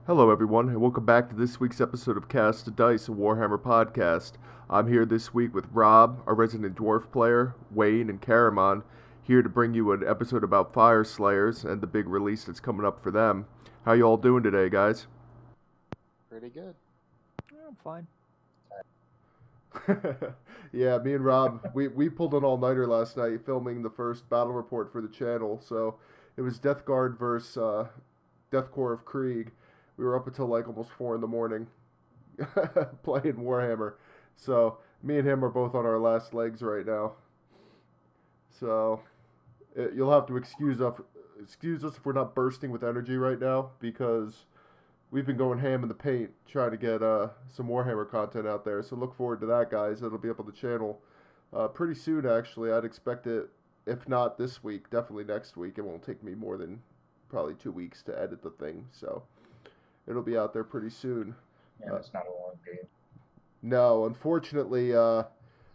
Hello, everyone, and welcome back to this week's episode of Cast a Dice, a Warhammer podcast. I'm here this week with Rob, our resident dwarf player, Wayne, and Caramon, here to bring you an episode about Fyreslayers and the big release that's coming up for them. How you all doing today, guys? Pretty good. Yeah, I'm fine. Yeah, me and Rob, we pulled an all-nighter last night filming the first battle report for the channel, so it was Death Guard versus Death Corps of Krieg. We were up until like almost 4 in the morning playing Warhammer. So me and him are both on our last legs right now. So you'll have to excuse us if we're not bursting with energy right now because we've been going ham in the paint trying to get some Warhammer content out there. So look forward to that, guys. It'll be up on the channel pretty soon. Actually, I'd expect it. If not this week, definitely next week. It won't take me more than probably 2 weeks to edit the thing. So it'll be out there pretty soon. Yeah, it's not a long game. No, unfortunately, I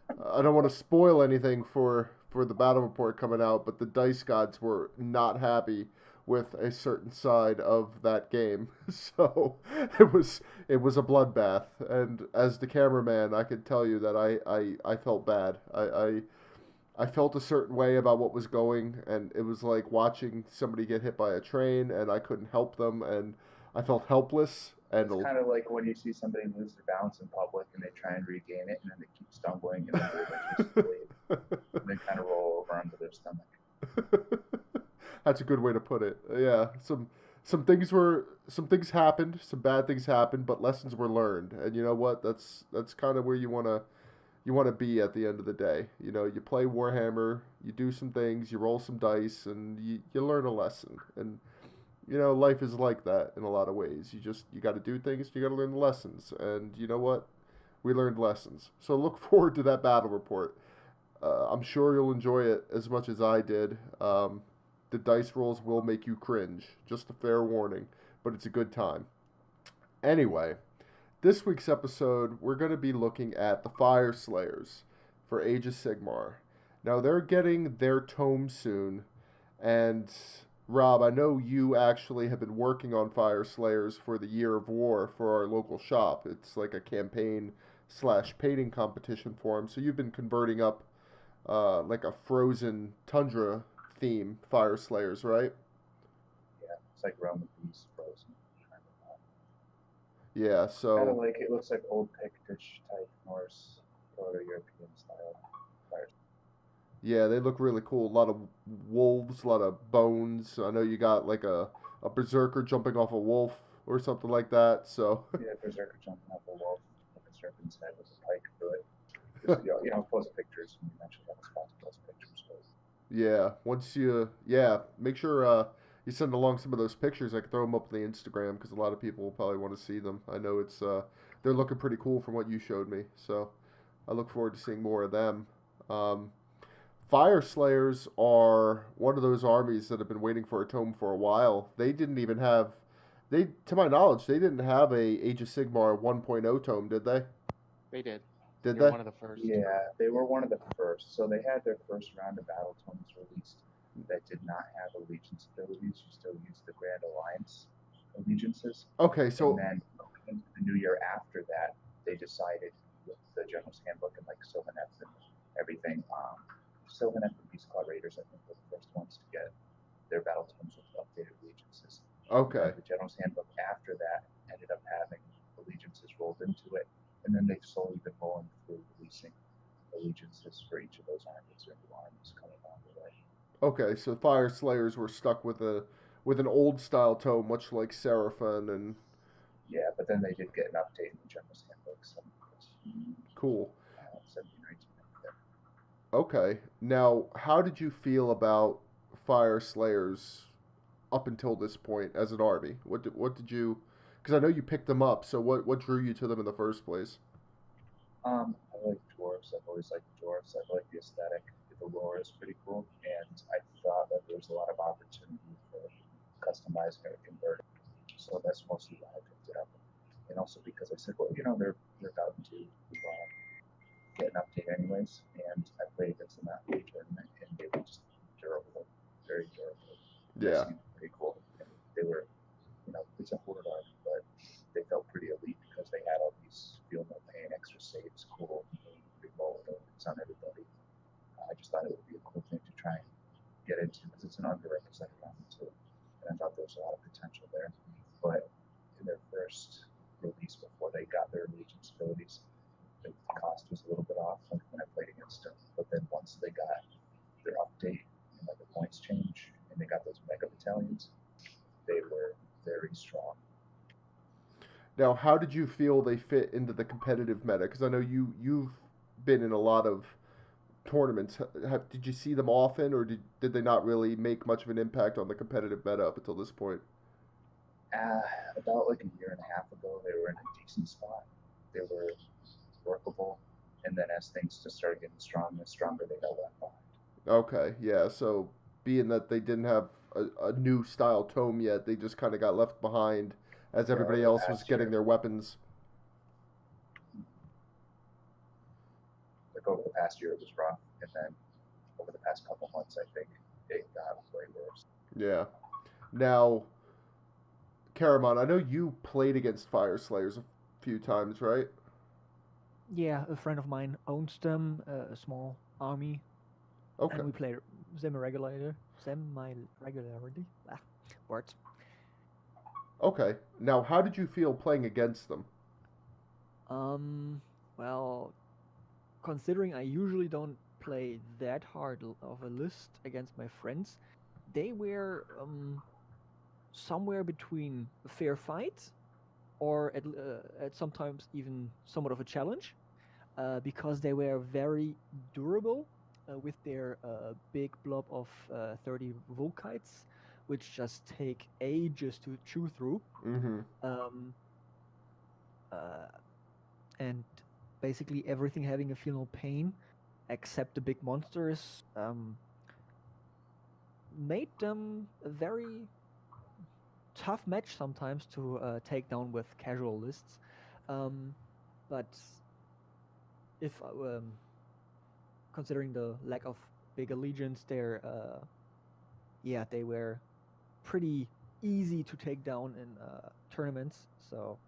don't want to spoil anything for the battle report coming out, but the dice gods were not happy with a certain side of that game. So it was a bloodbath, and as the cameraman, I could tell you that I felt bad. I felt a certain way about what was going, and it was like watching somebody get hit by a train, and I couldn't help them, and I felt helpless. And It's kind of like when you see somebody lose their balance in public and they try and regain it, and then they keep stumbling and then they eventually sleep, and they kind of roll over onto their stomach. That's a good way to put it. Yeah, some things happened, some bad things happened, but lessons were learned. And you know what? That's kind of where you want to be at the end of the day. You know, you play Warhammer, you do some things, you roll some dice, and you learn a lesson. And you know, life is like that in a lot of ways. You got to do things, you got to learn the lessons. And you know what? We learned lessons. So look forward to that battle report. I'm sure you'll enjoy it as much as I did. The dice rolls will make you cringe. Just a fair warning, but it's a good time. Anyway, this week's episode, we're going to be looking at the Fyreslayers for Age of Sigmar. Now, they're getting their tome soon, and Rob, I know you actually have been working on Fyreslayers for the Year of War for our local shop. It's like a campaign slash painting competition for them. So you've been converting up like a frozen tundra theme Fyreslayers, right? Yeah, it's like Roman beast frozen. Yeah, Kind of so like it looks like old Pictish type Norse Proto-European style fires. yeah, they look really cool. A lot of wolves, a lot of bones. I know you got like a berserker jumping off a wolf or something like that. So Yeah, berserker jumping up a wolf with a serpent's head with a pike through it. Just, post pictures and you eventually have a spot to post pictures. yeah, yeah, make sure you send along some of those pictures. I can throw them up on the Instagram because a lot of people will probably want to see them. I know they're looking pretty cool from what you showed me. So I look forward to seeing more of them. Um, Fire Slayers are one of those armies that have been waiting for a tome for a while. They didn't even have, to my knowledge, they didn't have a Age of Sigmar 1.0 tome, did they? They did. Did They were they? one of the first. Yeah, they were one of the first. So they had their first round of battle tomes released that did not have allegiance abilities. You still used the Grand Alliance allegiances. Okay, And so then the new year after that, they decided with the General's Handbook and like Sylvaneth and everything, Sylvaneth and Beast Claw Raiders, I think, were the first ones to get their battle tomes with updated allegiances. okay, The General's Handbook after that ended up having allegiances rolled into it, and then they've slowly been rolling through releasing allegiances for each of those armies or new armies coming along the way. okay, so Fire Slayers were stuck with an old style tome, much like Seraphon and Yeah, but then they did get an update in the General's Handbook, so cool. 17 or 18. Okay, now how did you feel about Fire Slayers up until this point as an army? What did you? Because I know you picked them up. So what drew you to them in the first place? I like dwarves. I've always liked dwarves. I like the aesthetic. The lore is pretty cool, and I thought that there's a lot of opportunity for customizing or converting. So that's mostly why I picked it up, and also because I said, well, they're about to get an update anyways, and I played against them at the tournament, and they were just durable, very durable. They Yeah, seemed pretty cool. And they were, it's a horde army, but Now, how did you feel they fit into the competitive meta? Because I know you've been in a lot of tournaments. Did you see them often, or did they not really make much of an impact on the competitive meta up until this point? Uh, about like a year and a half ago, they were in a decent spot. They were workable, and then as things just started getting stronger and stronger, they got left behind. Okay, yeah. So being that they didn't have a new style tome yet, they just kind of got left behind as Yeah, over everybody the else was past getting year, their weapons. like over the past year, it was rough, and then over the past couple months, I think it got way worse. Yeah. Now, Caramon, I know you played against Fyreslayers a few times, right? Yeah, a friend of mine owns them, a small army, Okay. and we play semi-regularity. Words. Okay. Now, how did you feel playing against them? Um, well, considering I usually don't play that hard of a list against my friends, they were somewhere between a fair fight or at sometimes even somewhat of a challenge, because they were very durable with their big blob of 30 Volkites, which just take ages to chew through. Mm-hmm. Um, uh, and basically everything having a feel no pain except the big monsters made them a very tough match sometimes to take down with casual lists. But if considering the lack of big allegiance there, yeah, they were pretty easy to take down in tournaments. So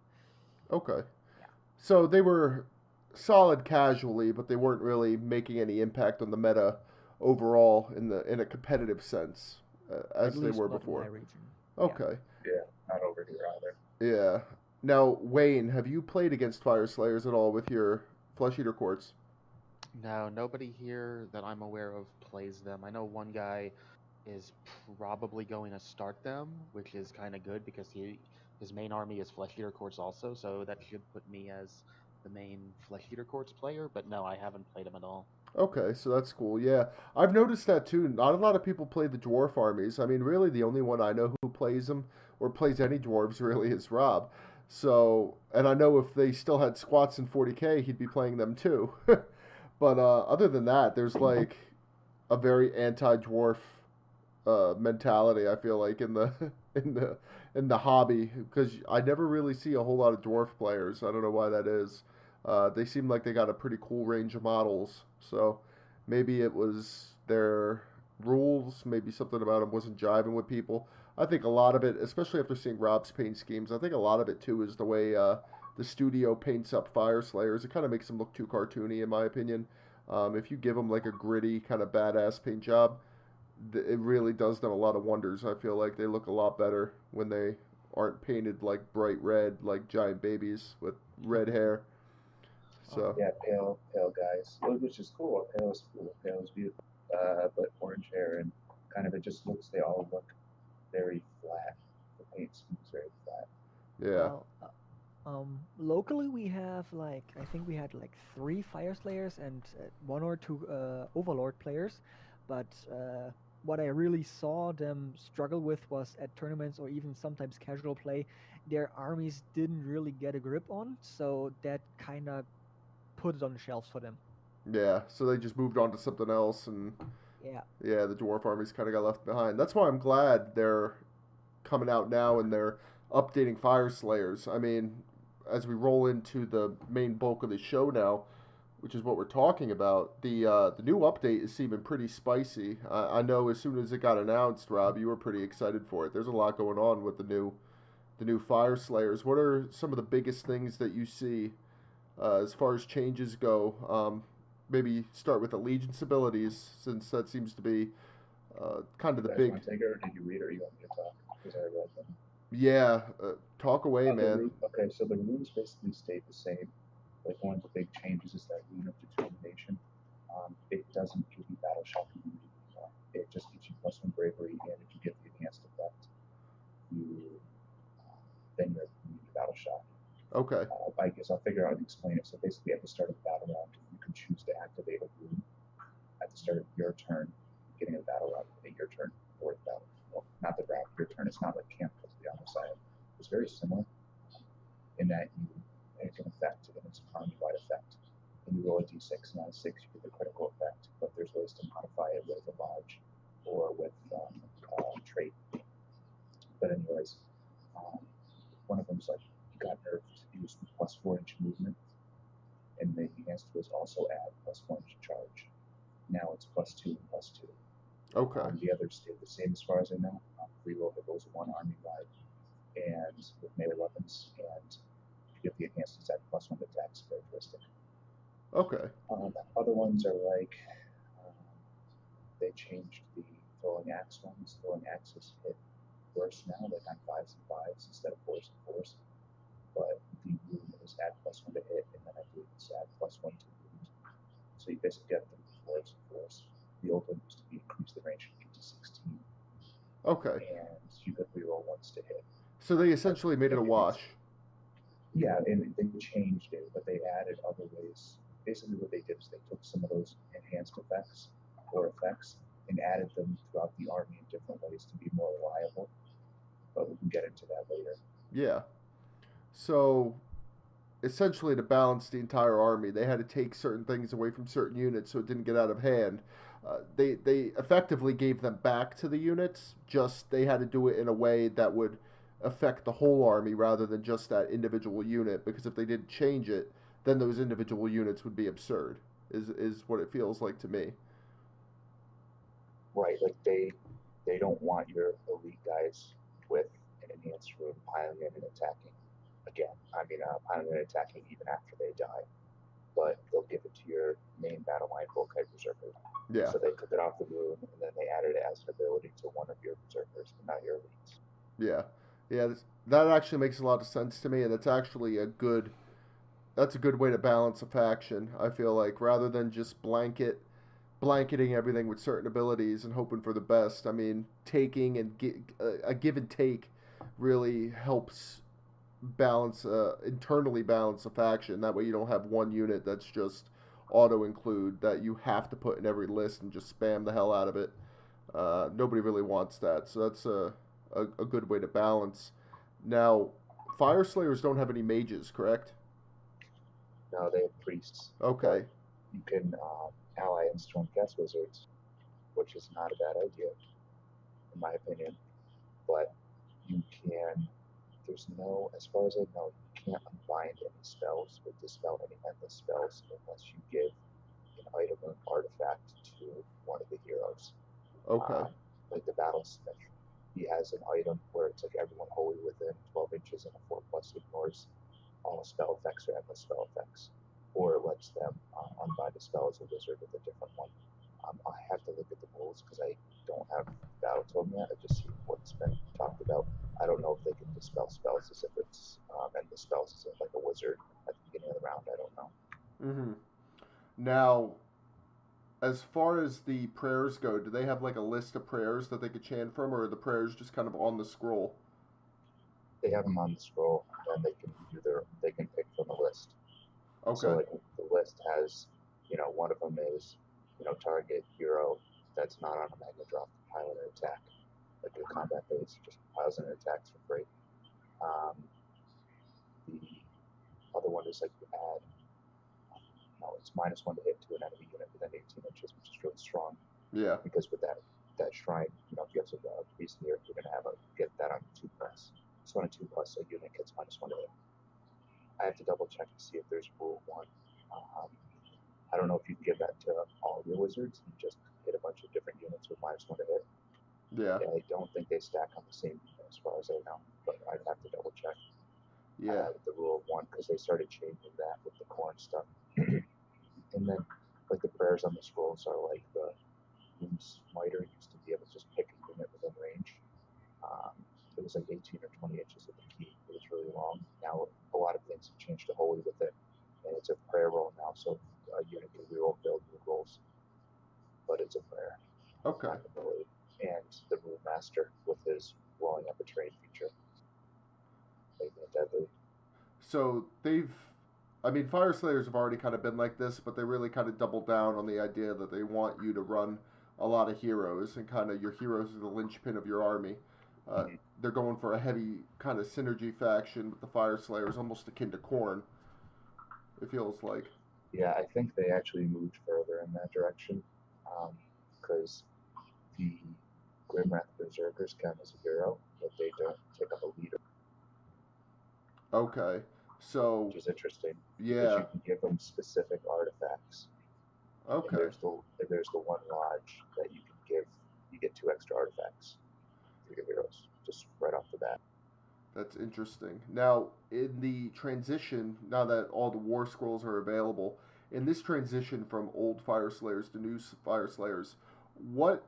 Okay. yeah, So they were solid casually, but they weren't really making any impact on the meta overall in a competitive sense at as they least were not in my before. region. Yeah. Okay. Yeah, not over here either. Yeah. Now, Wayne, have you played against Fire Slayers at all with your Flesh Eater Courts? No, nobody here that I'm aware of plays them. I know one guy is probably going to start them, which is kind of good because his main army is Flesh Eater Courts also, so that should put me as the main Flesh Eater Courts player. But no, I haven't played him at all. Okay, so that's cool. Yeah, I've noticed that too. Not a lot of people play the dwarf armies. I mean, really, the only one I know who plays them or plays any dwarves really is Rob. So, and I know if they still had squats in 40K, he'd be playing them too. But other than that, there's like a very anti-dwarf mentality. I feel like in the in the in the hobby because I never really see a whole lot of dwarf players. I don't know why that is. They seem like they got a pretty cool range of models. So maybe it was their rules. Maybe something about them wasn't jiving with people. I think a lot of it, especially after seeing Rob's paint schemes, I think a lot of it too is the way the studio paints up Fire Slayers. It kind of makes them look too cartoony, in my opinion. If you give them like a gritty kind of badass paint job, it really does them a lot of wonders. I feel like they look a lot better when they aren't painted like bright red, like giant babies with red hair. So, Yeah, pale guys, which is cool. Pale is cool. Pale is beautiful. But orange hair and kind of it just looks. They all look very flat. The paint scheme is very flat. yeah. Well, locally we have like I think we had like 3 Fyreslayers and 1 or 2 Overlord players, but what I really saw them struggle with was at tournaments or even sometimes casual play, their armies didn't really get a grip on, so that kind of put it on the shelves for them. Yeah, so they just moved on to something else, and Yeah, yeah, the dwarf armies kind of got left behind. That's why I'm glad they're coming out now and they're updating Fire Slayers. I mean, as we roll into the main bulk of the show now, which is what we're talking about, the new update is seeming pretty spicy. I know as soon as it got announced, Rob, you were pretty excited for it. There's a lot going on with the new Fire Slayers. What are some of the biggest things that you see as far as changes go? Maybe start with allegiance abilities, since that seems to be kind of You the guys big. want to take it, or did you read, or you want me to talk? Because I read them. Yeah, talk away, man. Okay, so the runes basically stayed the same. Like one of the big changes is that rune of determination. It doesn't give you battle shock immunity anymore. It just gives you +1 bravery, and if you get the enhanced effect, you then you're immune to battle shock. Okay. I guess I'll figure out and explain it. So basically, at the start of the battle round, you can choose to activate a rune at the start of your turn, beginning of the battle round, at your turn, or the battle. Well, not the round, your turn. It's not like camp because the other side. It's very similar in that you make an effect and it's an army-wide effect. And you roll a d6, and on a 6, you get the critical effect. But there's ways to modify it with a lodge or with trait. But anyways, one of them's like he got nerfed. He was plus 4-inch movement, and the enhanced was also add plus 1-inch charge. Now it's +2 and +2. Okay. The others stayed the same as far as I know. Reroll that goes 1 army wide, and with melee weapons, and you get the enhanced attack +1 attacks characteristic. Okay. Other ones are like they changed the throwing axe ones. Throwing axes hit worse now, like on 5s and 5s instead of 4s and 4s. But the wound is add +1 to hit, and then I believe it's add +1 to wound. So you basically get them 4s and 4s. The old one used to be increase the range from 8 to 16. Okay. And you could reroll once to hit. So they essentially made it a wash. Yeah, and they changed it, but they added other ways. Basically, what they did is they took some of those enhanced effects or effects and added them throughout the army in different ways to be more reliable. But we can get into that later. Yeah. So essentially, to balance the entire army, they had to take certain things away from certain units so it didn't get out of hand. They effectively gave them back to the units, just they had to do it in a way that would affect the whole army rather than just that individual unit, because if they didn't change it, then those individual units would be absurd, is what it feels like to me. Right, like they don't want your elite guys with an enhanced rune piling in and attacking again. I mean, piling in and attacking even after they die. But they'll give it to your main battle line Volkite Berserker. Yeah. So they took it off the rune, and then they added it as an ability to one of your Berserkers, but not your elites. Yeah. Yeah, that actually makes a lot of sense to me, and it's actually that's a good way to balance a faction, I feel like, rather than just blanketing everything with certain abilities and hoping for the best. I mean, taking and a give and take really helps internally balance a faction. That way you don't have one unit that's just auto include that you have to put in every list and just spam the hell out of it. Nobody really wants that, so that's a good way to balance. Now, Fyreslayers don't have any mages, correct? No, they have priests. Okay. You can ally in Stormcast Wizards, which is not a bad idea, in my opinion. But you can, there's no, as far as I know, you can't unbind any spells or dispel any endless spells unless you give an item or an artifact to one of the heroes. Okay. Like the Battlesmith, he has an item where it's like everyone wholly within 12 inches and a 4+ ignores all spell effects or endless spell effects, or it lets them unbind a spell as a wizard with a different one. I have to look at the rules because I don't have Battle Tome yet. I just see what's been talked about. I don't know if they can dispel spells as if it's endless spells as if like a wizard at the beginning of the round. I don't know. Mm-hmm. Now, as far as the prayers go, do they have like a list of prayers that they could chant from, or are the prayers just kind of on the scroll? They have them on the scroll, and they can pick from a list. Okay. So like the list has, one of them is, target hero that's not on a Magma drop to pile an attack, like a combat base, just piles in attacks for free. The other one is like you add, it's -1 to hit to an enemy unit within 18 inches, which is really strong. Yeah. Because with that shrine, if you have some priest here, you're gonna get that on 2+. So on a 2+, a unit gets -1 to hit. I have to double check to see if there's rule 1. I don't know if you can give that to all your wizards and just hit a bunch of different units with -1 to hit. Yeah. I don't think they stack on the same unit as far as I know, but I'd have to double check. Yeah. The rule of 1, because they started changing that with the corn stuff. And then, like the prayers on the scrolls are like the Moon Smiter used to be able to just pick a unit within range. It was like 18 or 20 inches of the key. It was really long. Now a lot of things have changed to holy with it, and it's a prayer roll now, so a unit can reroll failed new rolls, but it's a prayer. Okay. And the Rune Master with his rolling up a train feature, making it deadly. So they've, I mean, Fyreslayers have already kind of been like this, but they really kind of doubled down on the idea that they want you to run a lot of heroes, and kind of your heroes are the linchpin of your army. They're going for a heavy kind of synergy faction with the Fyreslayers, almost akin to Khorne. It feels like. Yeah, I think they actually moved further in that direction, because the Grimwrath Berserkers count as a hero, but they don't take up a leader, Okay, so which is interesting. Because yeah, you can give them specific artifacts. And okay, there's the one lodge that you can give. You get 2 extra artifacts for your heroes, just right off the bat. that's interesting. Now, in the transition, now that all the War Scrolls are available, in this transition from old Fyreslayers to new Fyreslayers, what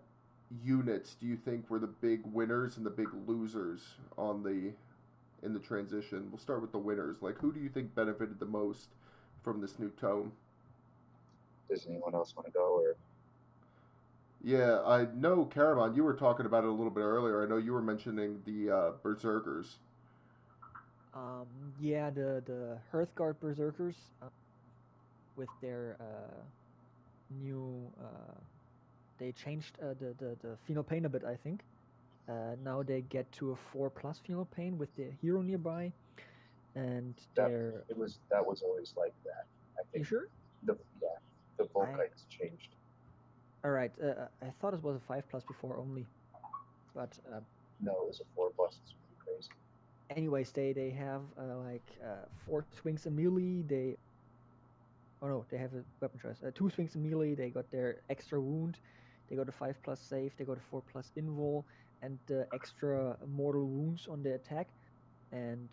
units do you think were the big winners and the big losers on the in the transition? We'll start with the winners. Like, who do you think benefited the most from this new tome? Does anyone else want to go? Or Yeah, I know, Caravan, you were talking about it a little bit earlier. I know you were mentioning the Berserkers. Yeah, the Hearthguard Berserkers, with their new, they changed the Phenopane a bit, I think. Now they get to a 4+ Phenopane with the hero nearby, and that they're. that was always like that. I You think sure? the Volkites changed. All right. I thought it was a 5+ before only, but No, it was a 4+. It's pretty crazy. anyways, they have 4 swings in melee. Oh no, they have a weapon choice. 2 swings in melee. They got their extra wound. They got a 5+ save. They got a 4+ invul, and the extra mortal wounds on the attack. And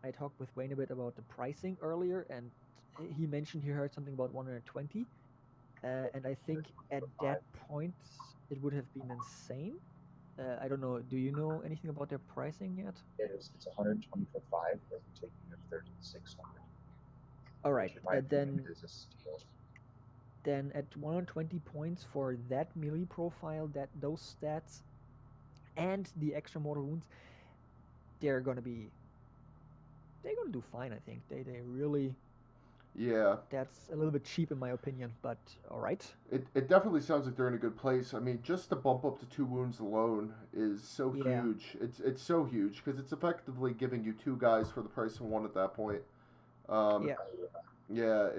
I talked with Wayne a bit about the pricing earlier, and he mentioned he heard something about 120. And I think at that point it would have been insane. I don't know. Do you know anything about their pricing yet? It's 120 for 5, but you're taking your 3600. All right. Which in my opinion is a steal. Then at 120 points for that melee profile, those stats, and the extra mortal wounds, they're gonna do fine. I think they really. Yeah. That's a little bit cheap in my opinion, but all right. It definitely sounds like they're in a good place. I mean, just to bump up to 2 wounds alone is so huge. It's so huge because it's effectively giving you 2 guys for the price of 1 at that point. Yeah. Yeah,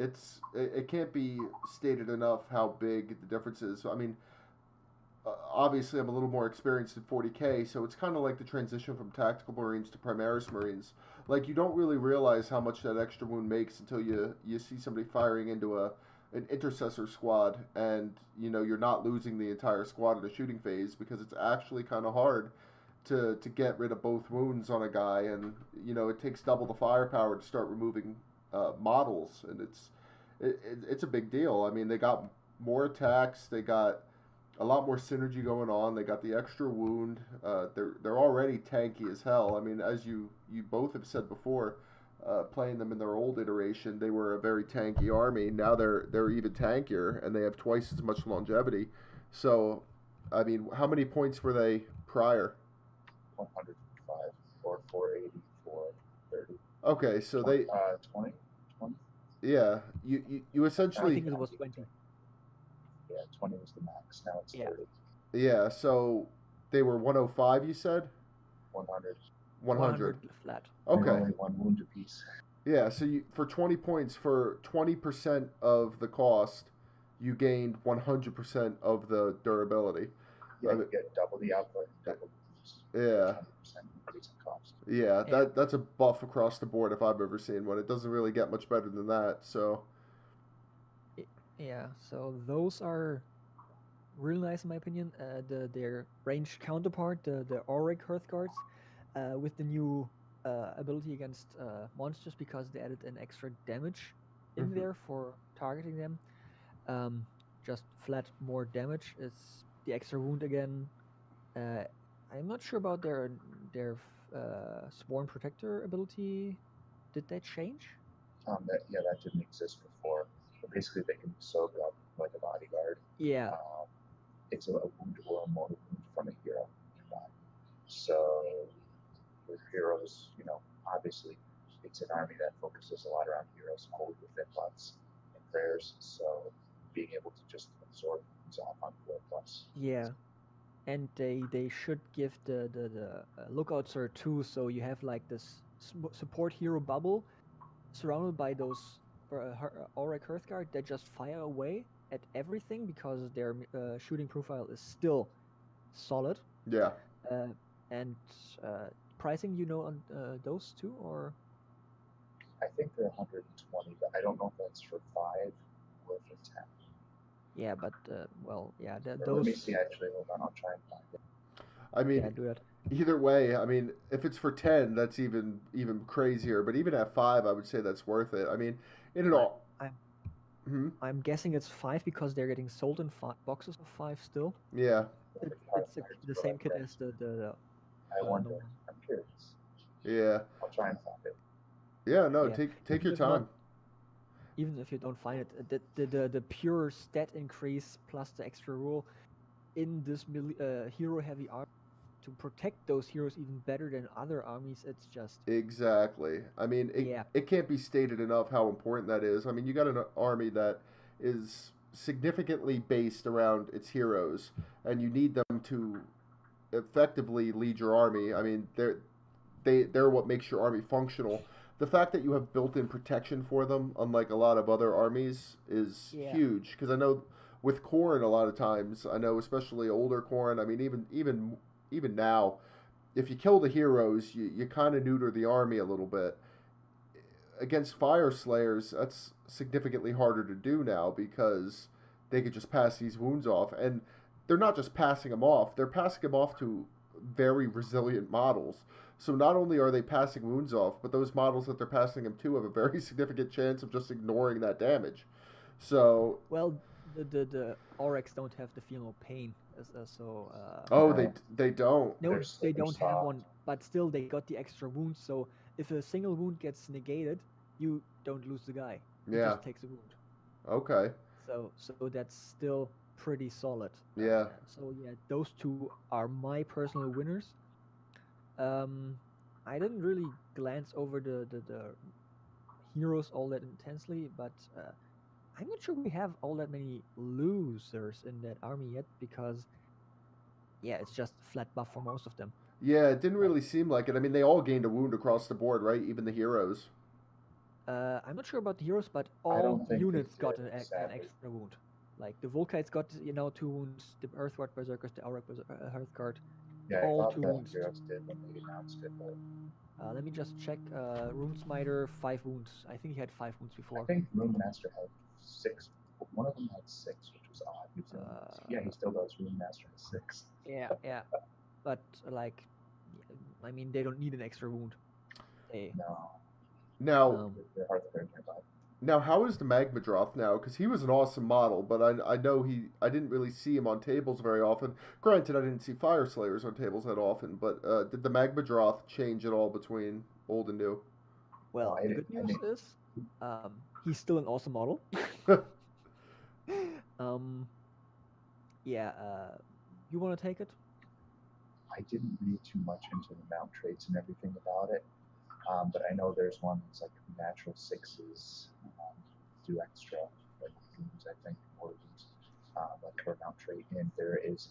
it can't be stated enough how big the difference is. I mean, obviously I'm a little more experienced in 40K, so it's kind of like the transition from Tactical Marines to Primaris Marines. Like, you don't really realize how much that extra wound makes until you see somebody firing into an intercessor squad, and you're not losing the entire squad in the shooting phase, because it's actually kind of hard to get rid of both wounds on a guy, and it takes double the firepower to start removing models, and it's a big deal. I mean, they got more attacks, they got a lot more synergy going on. They got the extra wound. They're already tanky as hell. I mean, as you both have said before, playing them in their old iteration, they were a very tanky army. Now they're even tankier, and they have twice as much longevity. So, I mean, how many points were they prior? 105 or 480 for 30. Okay, so 20, they 20. Yeah, you essentially. I think it was 20. Yeah, 20 was the max. Now it's 30. Yeah, so they were 105. You said 100. 100 flat. Okay. Only 1 wound apiece. Yeah, so for 20 points, for 20% of the cost, you gained 100% of the durability. Yeah, you get double the output, double the boost. Yeah. 100% increase in cost. Yeah, that's a buff across the board if I've ever seen one. It doesn't really get much better than that, so. Yeah, so those are really nice in my opinion. Their ranged counterpart, the Auric Hearthguards, with the new ability against monsters, because they added an extra damage in there for targeting them. Just flat more damage. It's the extra wound again. I'm not sure about their Sworn Protector ability. Did that change? That didn't exist before. But basically, they can be soaked up like a bodyguard. Yeah. It's a wound or a mortal wound from a hero nearby. So, with heroes, obviously, it's an army that focuses a lot around heroes, hold within buffs and prayers. So being able to just absorb things off on 4+. Yeah, and they should give the lookout sir too, so you have like this support hero bubble surrounded by those Auric Hearthguard that just fire away at everything because their shooting profile is still solid. Yeah. And pricing, on those two, or? I think they're 120, but I don't know if that's for 5 or for 10. Yeah, but well, yeah, Or those. Let me see. Actually, hold on. I'll try and find it. I mean, Yeah, do that. either way, I mean, if it's for 10, that's even crazier. But even at 5, I would say that's worth it. I mean, I'm guessing it's 5 because they're getting sold in boxes of 5 still. Yeah. It's the same kit as the. I wonder. I'm curious. Yeah. I'll try and find it. Yeah. No. Yeah. Take your time. Even if you don't find it, the pure stat increase plus the extra rule in this hero heavy army to protect those heroes even better than other armies, it's just Exactly. I mean, it can't be stated enough how important that is. I mean, you got an army that is significantly based around its heroes, and you need them to effectively lead your army. I mean, they're what makes your army functional. The fact that you have built-in protection for them, unlike a lot of other armies, is huge. Because I know with Khorne, a lot of times, I know especially older Khorne. I mean, even now, if you kill the heroes, you kind of neuter the army a little bit. Against Fyreslayers, that's significantly harder to do now because they could just pass these wounds off. And they're not just passing them off, they're passing them off to very resilient models. So not only are they passing wounds off, but those models that they're passing them to have a very significant chance of just ignoring that damage. So well, the Aurex don't have the feel of pain, so. They don't. No, they don't have one, but still they got the extra wound. So if a single wound gets negated, you don't lose the guy. He just takes a wound. Okay. So that's still pretty solid. Yeah. So yeah, those two are my personal winners. I didn't really glance over the heroes all that intensely, but I'm not sure we have all that many losers in that army yet because, yeah, it's just flat buff for most of them. Yeah, it didn't really seem like it. I mean, they all gained a wound across the board, right? Even the heroes. I'm not sure about the heroes, but all units got an extra wound. Like the Volkites got 2 wounds, the Earthward Berserkers, the Auric Hearthguard. Yeah, all I thought 2 that wounds. heroes did when they announced it. But let me just check. Rune Smiter, 5 wounds. I think he had 5 wounds before. I think Rune Master had 6. One of them had 6, which was odd. He still does. Rune Master has 6. Yeah. But like, I mean, they don't need an extra wound. No. They're hard to nearby. Now, how is the Magma Droth now? Because he was an awesome model, but I know I didn't really see him on tables very often. Granted, I didn't see Fyreslayers on tables that often, but did the Magma Droth change at all between old and new? Well, the good news is he's still an awesome model. You want to take it? I didn't read too much into the mount traits and everything about it. But I know there's one that's like natural 6s do extra, like wounds, I think, or wounds, like for mount trait. And there's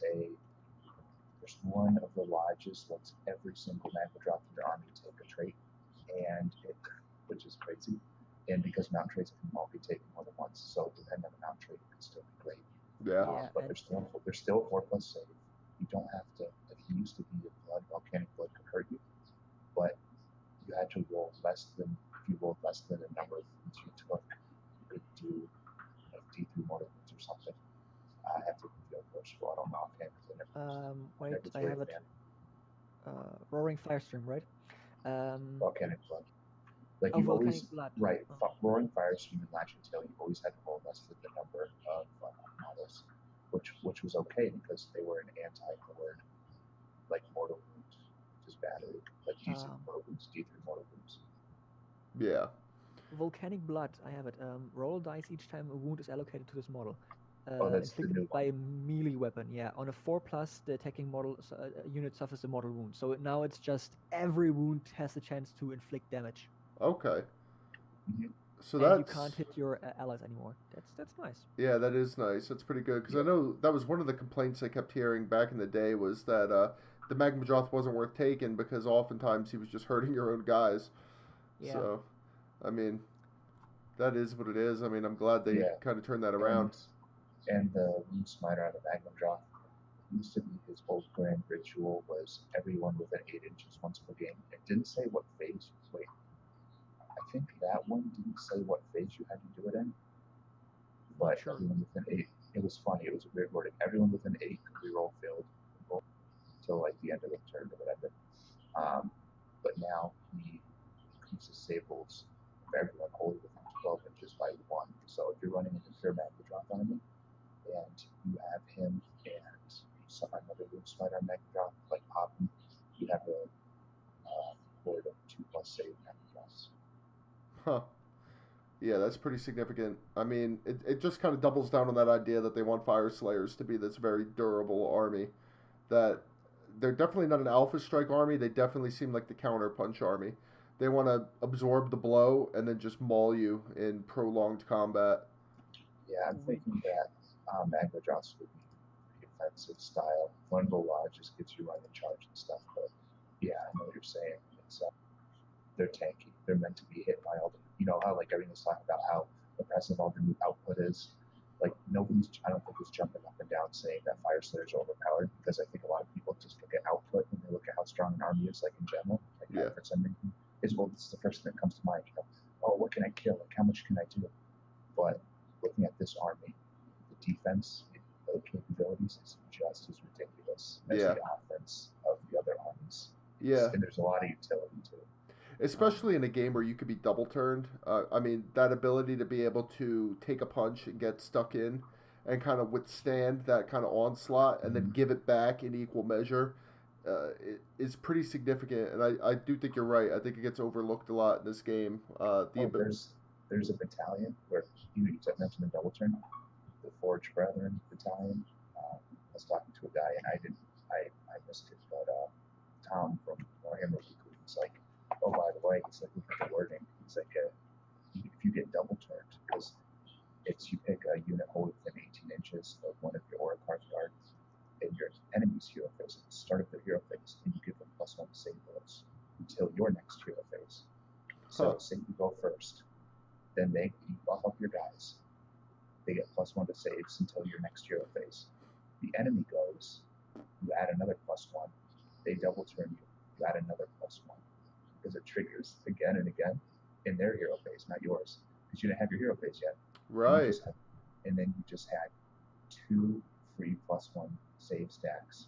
one of the lodges lets every single Magma Droth in your army take a trait, which is crazy. And because mount traits can all be taken more than once, so depending on the mount trait, it can still be great. Yeah. But they're still 4+ save. You don't have to. Like it used to be, volcanic blood could hurt you, but you had to roll less than, if you rolled less than a number of wounds you took, you could do like D3 mortal wounds or something. I have to feel first of all, I don't know offhand because wait, I have it. Roaring Firestorm, right? Volcanic blood. Like you always, blood. Right, Roaring Firestorm and Lashing Tail, you always had to roll less than the number of models, which was okay because they were an anti-horde, like mortal wounds, just battery, like D3 mortal wounds. Yeah. Volcanic Blood, I have it. Roll dice each time a wound is allocated to this model. That's the new by a melee weapon, yeah. On a 4+, the attacking model unit suffers a mortal wound. So now it's just every wound has a chance to inflict damage. Okay. Mhm. So And you that's can't hit your allies anymore. That's nice. yeah, that is nice. That's pretty good because I Yeah. know that was one of the complaints I kept hearing back in the day was that the Magma wasn't worth taking because oftentimes he was just hurting your own guys. Yeah. So, I mean, that is what it is. I mean, I'm glad they Yeah. kind of turned that around. And the Moon Smiter on the Magma Drop used to be his whole grand ritual was everyone within 8 inches once per game. It didn't say what phase. Wait, I think that one didn't say what phase you had to do it in, Not but sure. everyone within 8. It was funny. It was a weird wording. Everyone within 8 could reroll failed until like the end of the turn or whatever. But now he increases save rolls for everyone only within 12 inches by 1. So if you're running into pure Magma Drop enemy and you have him and another Moon Smiter on Magma Drop, like pop him, you have a board of 2+ save Magma Drops. Huh. Yeah, that's pretty significant. I mean, it just kind of doubles down on that idea that they want Fyreslayers to be this very durable army. That they're definitely not an Alpha Strike army. They definitely seem like the Counter Punch army. They want to absorb the blow and then just maul you in prolonged combat. Yeah, I'm thinking that Magma Drops would be the offensive style. Vulnerable Lodge just gets you running charge and stuff, but yeah, I know what you're saying. It's they're tanky. They're meant to be hit by all the, you know how like everyone's talking about how oppressive all the new output is. Like nobody's, I don't think, is jumping up and down saying that Fyreslayers are overpowered because I think a lot of people just look at output when they look at how strong an army is, like in general, like Yeah. for some reason. Is well, this is the first thing that comes to mind. You know, oh, what can I kill? Like how much can I do? But looking at this army, the defense, the capabilities is just as ridiculous as Yeah. the offense of the other armies. Yeah. And there's a lot of utility to it. Especially in a game where you could be double turned. I mean, that ability to be able to take a punch and get stuck in and kind of withstand that kind of onslaught and then give it back in equal measure is pretty significant. And I do think you're right. I think it gets overlooked a lot in this game. There's a battalion where you mentioned the double turn, the Forge Brethren battalion. I was talking to a guy and I missed it, but Tom from Warhammer Weekly was like, oh, by the way, he's like, look at the wording. He's like, if you get double turned, because it's you pick a unit wholly within 18 inches of one of your Aura card guards in your enemy's hero phase at the start of their hero phase, and you give them +1 to save rolls until your next hero phase. So say you go first, then you buff up your guys. They get +1 to saves until your next hero phase. The enemy goes, you add another +1. They double turn you, you add another +1. Because it triggers again and again in their hero phase, not yours. Because you didn't have your hero phase yet. Right. And then you just had 2 free +1 save stacks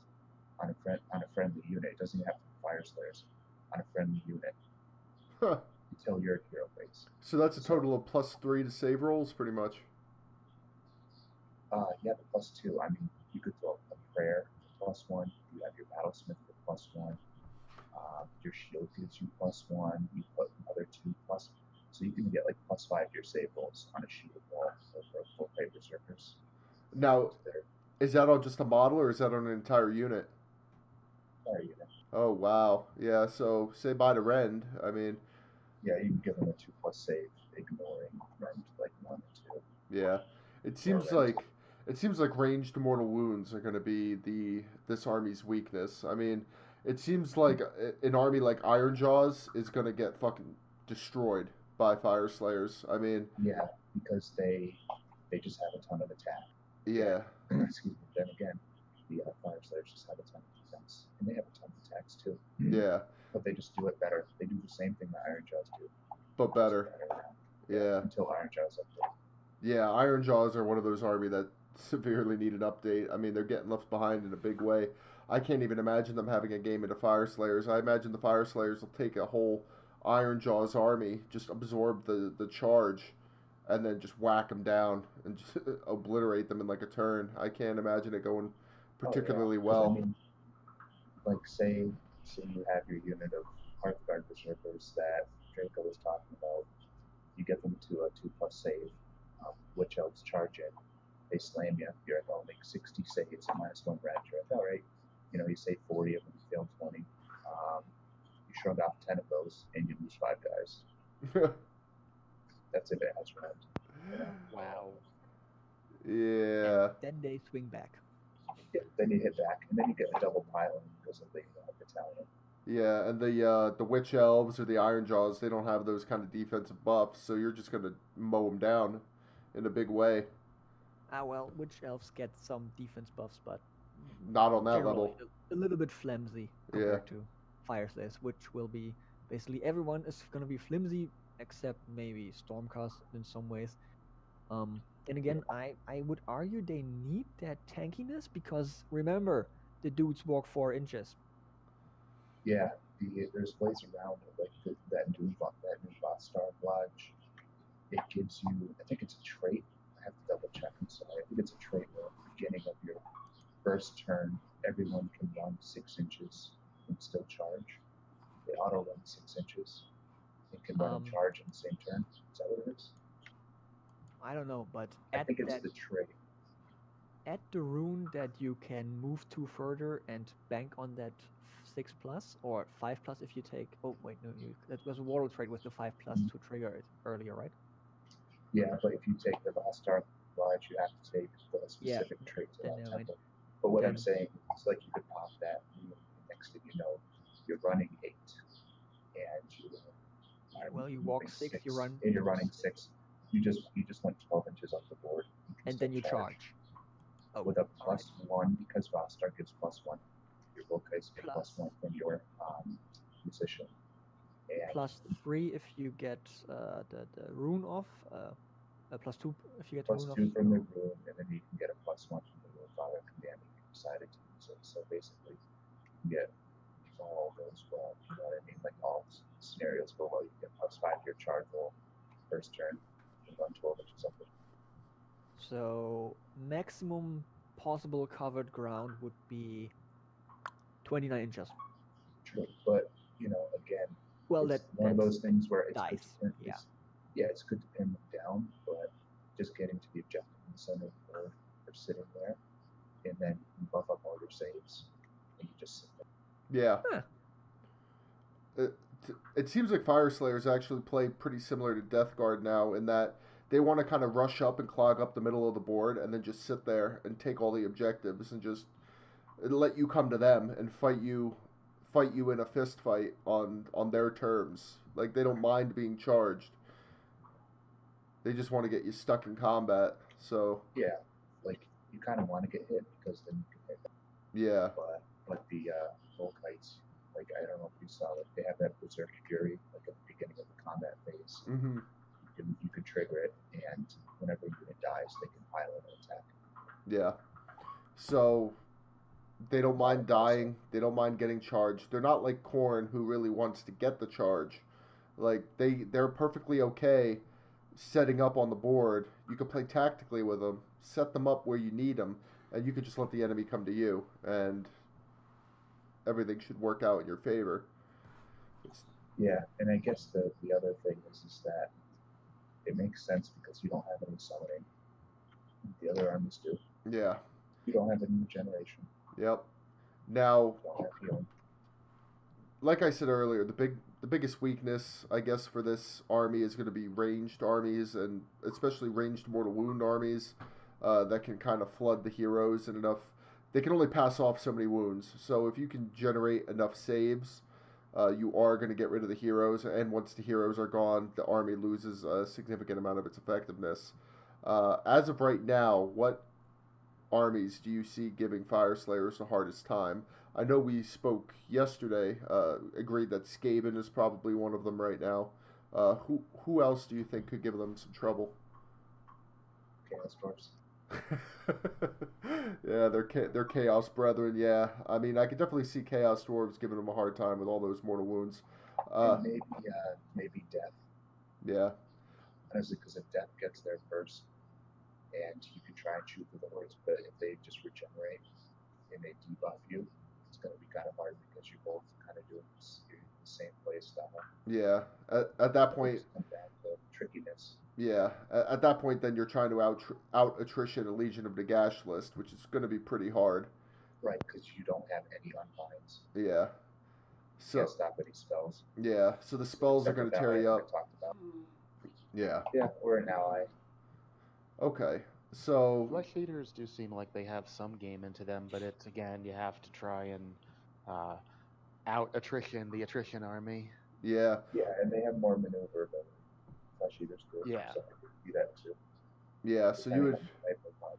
on a friendly unit. It doesn't even have to be Fyreslayers. On a friendly unit. Huh. Until your hero phase. So that's a total of +3 to save rolls, pretty much. Yeah, the +2. I mean, you could throw a prayer for +1. You have your battlesmith for +1. Your shield gives you +1. You put another 2 plus, so you can get like +5 to your save rolls on a shield wall for berzerkers. Now, is that on just a model or is that on an entire unit? Entire unit. Oh wow, yeah. So say bye to Rend. I mean, yeah, you can give them a 2+ save, ignoring Rend like 1 or 2. Yeah, it seems like ranged mortal wounds are going to be this army's weakness. I mean, it seems like an army like Ironjaws is going to get fucking destroyed by Fyreslayers. I mean, yeah, because they just have a ton of attack. Yeah. Excuse me. Then again, the Fyreslayers just have a ton of defense, and they have a ton of attacks too. Yeah. But they just do it better. They do the same thing that Ironjaws do, but better. Yeah. Until Ironjaws update. Yeah, Ironjaws are one of those army that severely need an update. I mean, they're getting left behind in a big way. I can't even imagine them having a game into Fyreslayers. I imagine the Fyreslayers will take a whole Ironjaws army, just absorb the charge, and then just whack them down and just obliterate them in like a turn. I can't imagine it going particularly well. I mean, like say you have your unit of Hearthguard Berserkers that Draco was talking about. You get them to a 2+ save. Witch Elves charge in. They slam you. You're like, oh, make 60 saves at -1 red. You're like, all right. You know, you save 40 of them, you fail 20. You shrug off 10 of those, and you lose 5 guys. That's advantage round. You know? Wow. Yeah. And then they swing back. Yeah, then you hit back, and then you get a double pile because of the battalion. Yeah, and the witch elves or the iron jaws, they don't have those kind of defensive buffs, so you're just gonna mow them down in a big way. Well, witch elves get some defense buffs, but Not on that generally level. a little bit flimsy Yeah. compared to Fyreslayers, which will be basically everyone is going to be flimsy except maybe Stormcast in some ways. Then again, I would argue they need that tankiness because remember, the dudes walk 4 inches. Yeah, there's ways around it, like that new Star Lodge. It gives you, I think it's a trait. I have to double check. I'm sorry. I think it's a trait where at the beginning of your first turn, everyone can run 6 inches and still charge. They auto run 6 inches. It can run and charge in the same turn. Is that what it is? I don't know, but I think it's the trait. At the rune that you can move to further and bank on that 6+ or 5+ if you take. Oh wait, no, that was a warlock trait with the 5+ to trigger it earlier, right? Yeah, but if you take the Star Lodge, you have to take the specific trait to that temple. But what I'm saying is, like, you could pop that, and next thing you know, you're running 8, and you walk 6, you run, and you're running 6. You just went 12 inches off the board, and then you charge. With a +1 because Vostar gives +1. Your Volkais get +1 from your musician. And +3 if you get the rune off. +2 if you get +2 rune off. from the rune, and then you can get a +1 from the rune father command if you decided to use it. So basically, you get, if all goes well, you know what I mean? Like all scenarios go well, you get +5 your charge roll first turn and run 12 inches up. So maximum possible covered ground would be 29 inches. True, but you know, again, well, it's one of those things where it's dice. Good to, it's good to pin them down, but just getting to the objective in the center of the board, or sitting there, and then you buff up all your saves, and you just sit there. Yeah. Huh. It seems like Fyreslayers actually play pretty similar to Death Guard now in that they want to kind of rush up and clog up the middle of the board and then just sit there and take all the objectives and just let you come to them and fight you in a fist fight on their terms. Like, they don't mind being charged. They just want to get you stuck in combat. So yeah, like you kind of want to get hit because then you can hit them. Yeah. But the Volkites, like, I don't know if you saw, like, they have that Berserker Fury, like at the beginning of the combat phase. Mm-hmm. You can trigger it, and whenever a unit dies, they can pile an attack. Yeah. So they don't mind dying. They don't mind getting charged. They're not like Khorne, who really wants to get the charge. Like, they're perfectly okay setting up on the board. You can play tactically with them, set them up where you need them, and you could just let the enemy come to you, and everything should work out in your favor. Yeah, and I guess the other thing is that it makes sense because you don't have any summoning. The other armies do. Yeah. You don't have any regeneration. Yep. Now, You don't have healing. like I said earlier, the biggest weakness, I guess, for this army is going to be ranged armies, and especially ranged mortal wound armies that can kind of flood the heroes and enough. They can only pass off so many wounds. So if you can generate enough saves, you are going to get rid of the heroes, and once the heroes are gone, the army loses a significant amount of its effectiveness. As of right now, what armies do you see giving Fyreslayers the hardest time? I know we spoke yesterday, agreed that Skaven is probably one of them right now. Who else do you think could give them some trouble? Chaos Dwarves. Yeah, they're Chaos Brethren. Yeah, I mean, I could definitely see Chaos Dwarves giving them a hard time with all those mortal wounds. And maybe Death. Yeah. Honestly, because if Death gets there first, and you can try and shoot for the words, but if they just regenerate and they debuff you, it's going to be kind of hard because you both kind of doing the same play style. Yeah. At that point, the trickiness. Yeah, at that point, then you're trying to out attrition a Legion of Nagash list, which is going to be pretty hard. Right, because you don't have any unbinds. Yeah. So stop any spells. yeah, so the spells are Except going for to tear that you way we up. talked about. Yeah. Yeah, we're an ally. Okay. So Flesh Eaters do seem like they have some game into them, but it's again you have to try and out attrition the attrition army. yeah, Yeah, and they have more maneuverability. Flesh Eaters do. Yeah. So I could do that too. yeah. So Depending on the type of mod.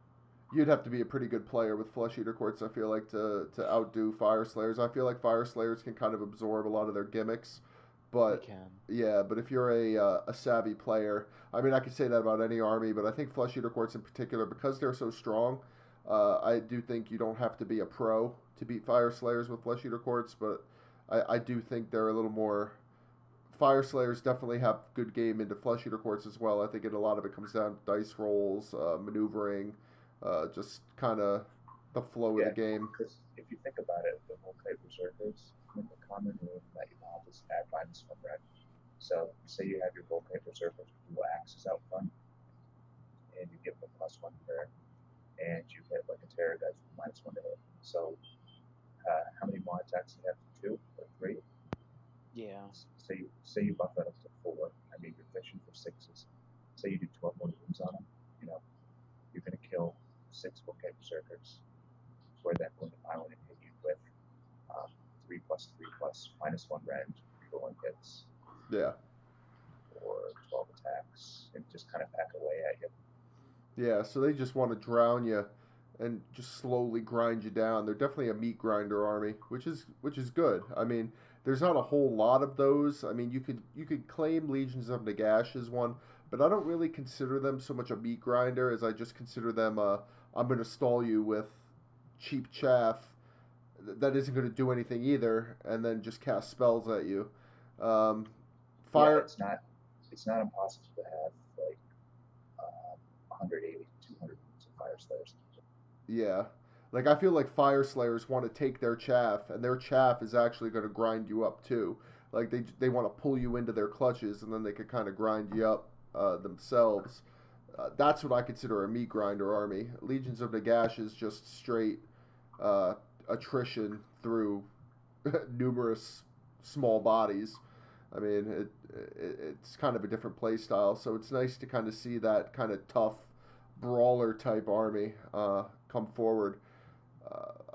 you'd have to be a pretty good player with Flesh Eater Courts, I feel like, to outdo Fyreslayers. I feel like Fyreslayers can kind of absorb a lot of their gimmicks, They but can. yeah, but if you're a savvy player, I mean, I could say that about any army, but I think Flesh Eater Courts in particular, because they're so strong, I do think you don't have to be a pro to beat Fyreslayers with Flesh Eater Courts, but I do think they're a little more. Fyreslayers definitely have good game into Flesh Eater Courts as well. I think a lot of it comes down to dice rolls, maneuvering, just kind of the flow of the game. Because if you think about it, the Volkite Berserkers, the common rule that you have is add -1 red. So say you have your Volkite Berserkers with dual axes out front, and you give them a +1 turn, and you hit like a terror guys with -1 to hit. So how many more attacks do you have? 2 or 3? Yeah. Say you buff that up to 4. I mean, you're fishing for 6s. Say you do 12 more wounds on them. You know, you're going to kill 6 Volkite Berserkers. Where then I want to hit you with 3+3+ -1 red, rolling hits. Yeah. Or 12 attacks, and just kind of pack away at you. Yeah, so they just want to drown you and just slowly grind you down. They're definitely a meat grinder army, which is good. I mean, there's not a whole lot of those. I mean, you could claim Legions of Nagash as one, but I don't really consider them so much a meat grinder as I just consider them I'm going to stall you with cheap chaff that isn't going to do anything either, and then just cast spells at you. Fire. Yeah, it's not impossible to have like 180 to 200 of Fyreslayers. Yeah. Like, I feel like Fyreslayers want to take their chaff, and their chaff is actually going to grind you up, too. Like, they want to pull you into their clutches, and then they could kind of grind you up themselves. That's what I consider a meat grinder army. Legions of Nagash is just straight attrition through numerous small bodies. I mean, it's kind of a different play style, so it's nice to kind of see that kind of tough brawler type army come forward.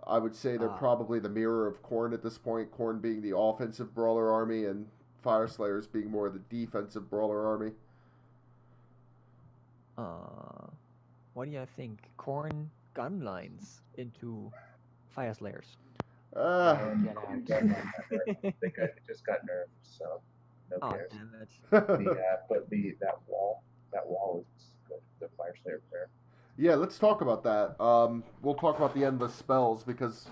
I would say they're probably the mirror of Khorne at this point. Khorne being the offensive brawler army, and Fyreslayers being more the defensive brawler army. What do you think? Khorne gun lines into Fyreslayers. Get out. They just got nerfed, so no cares. Damn it. But that wall is good. The Fyreslayer prayer. Yeah, let's talk about that. We'll talk about the endless spells because,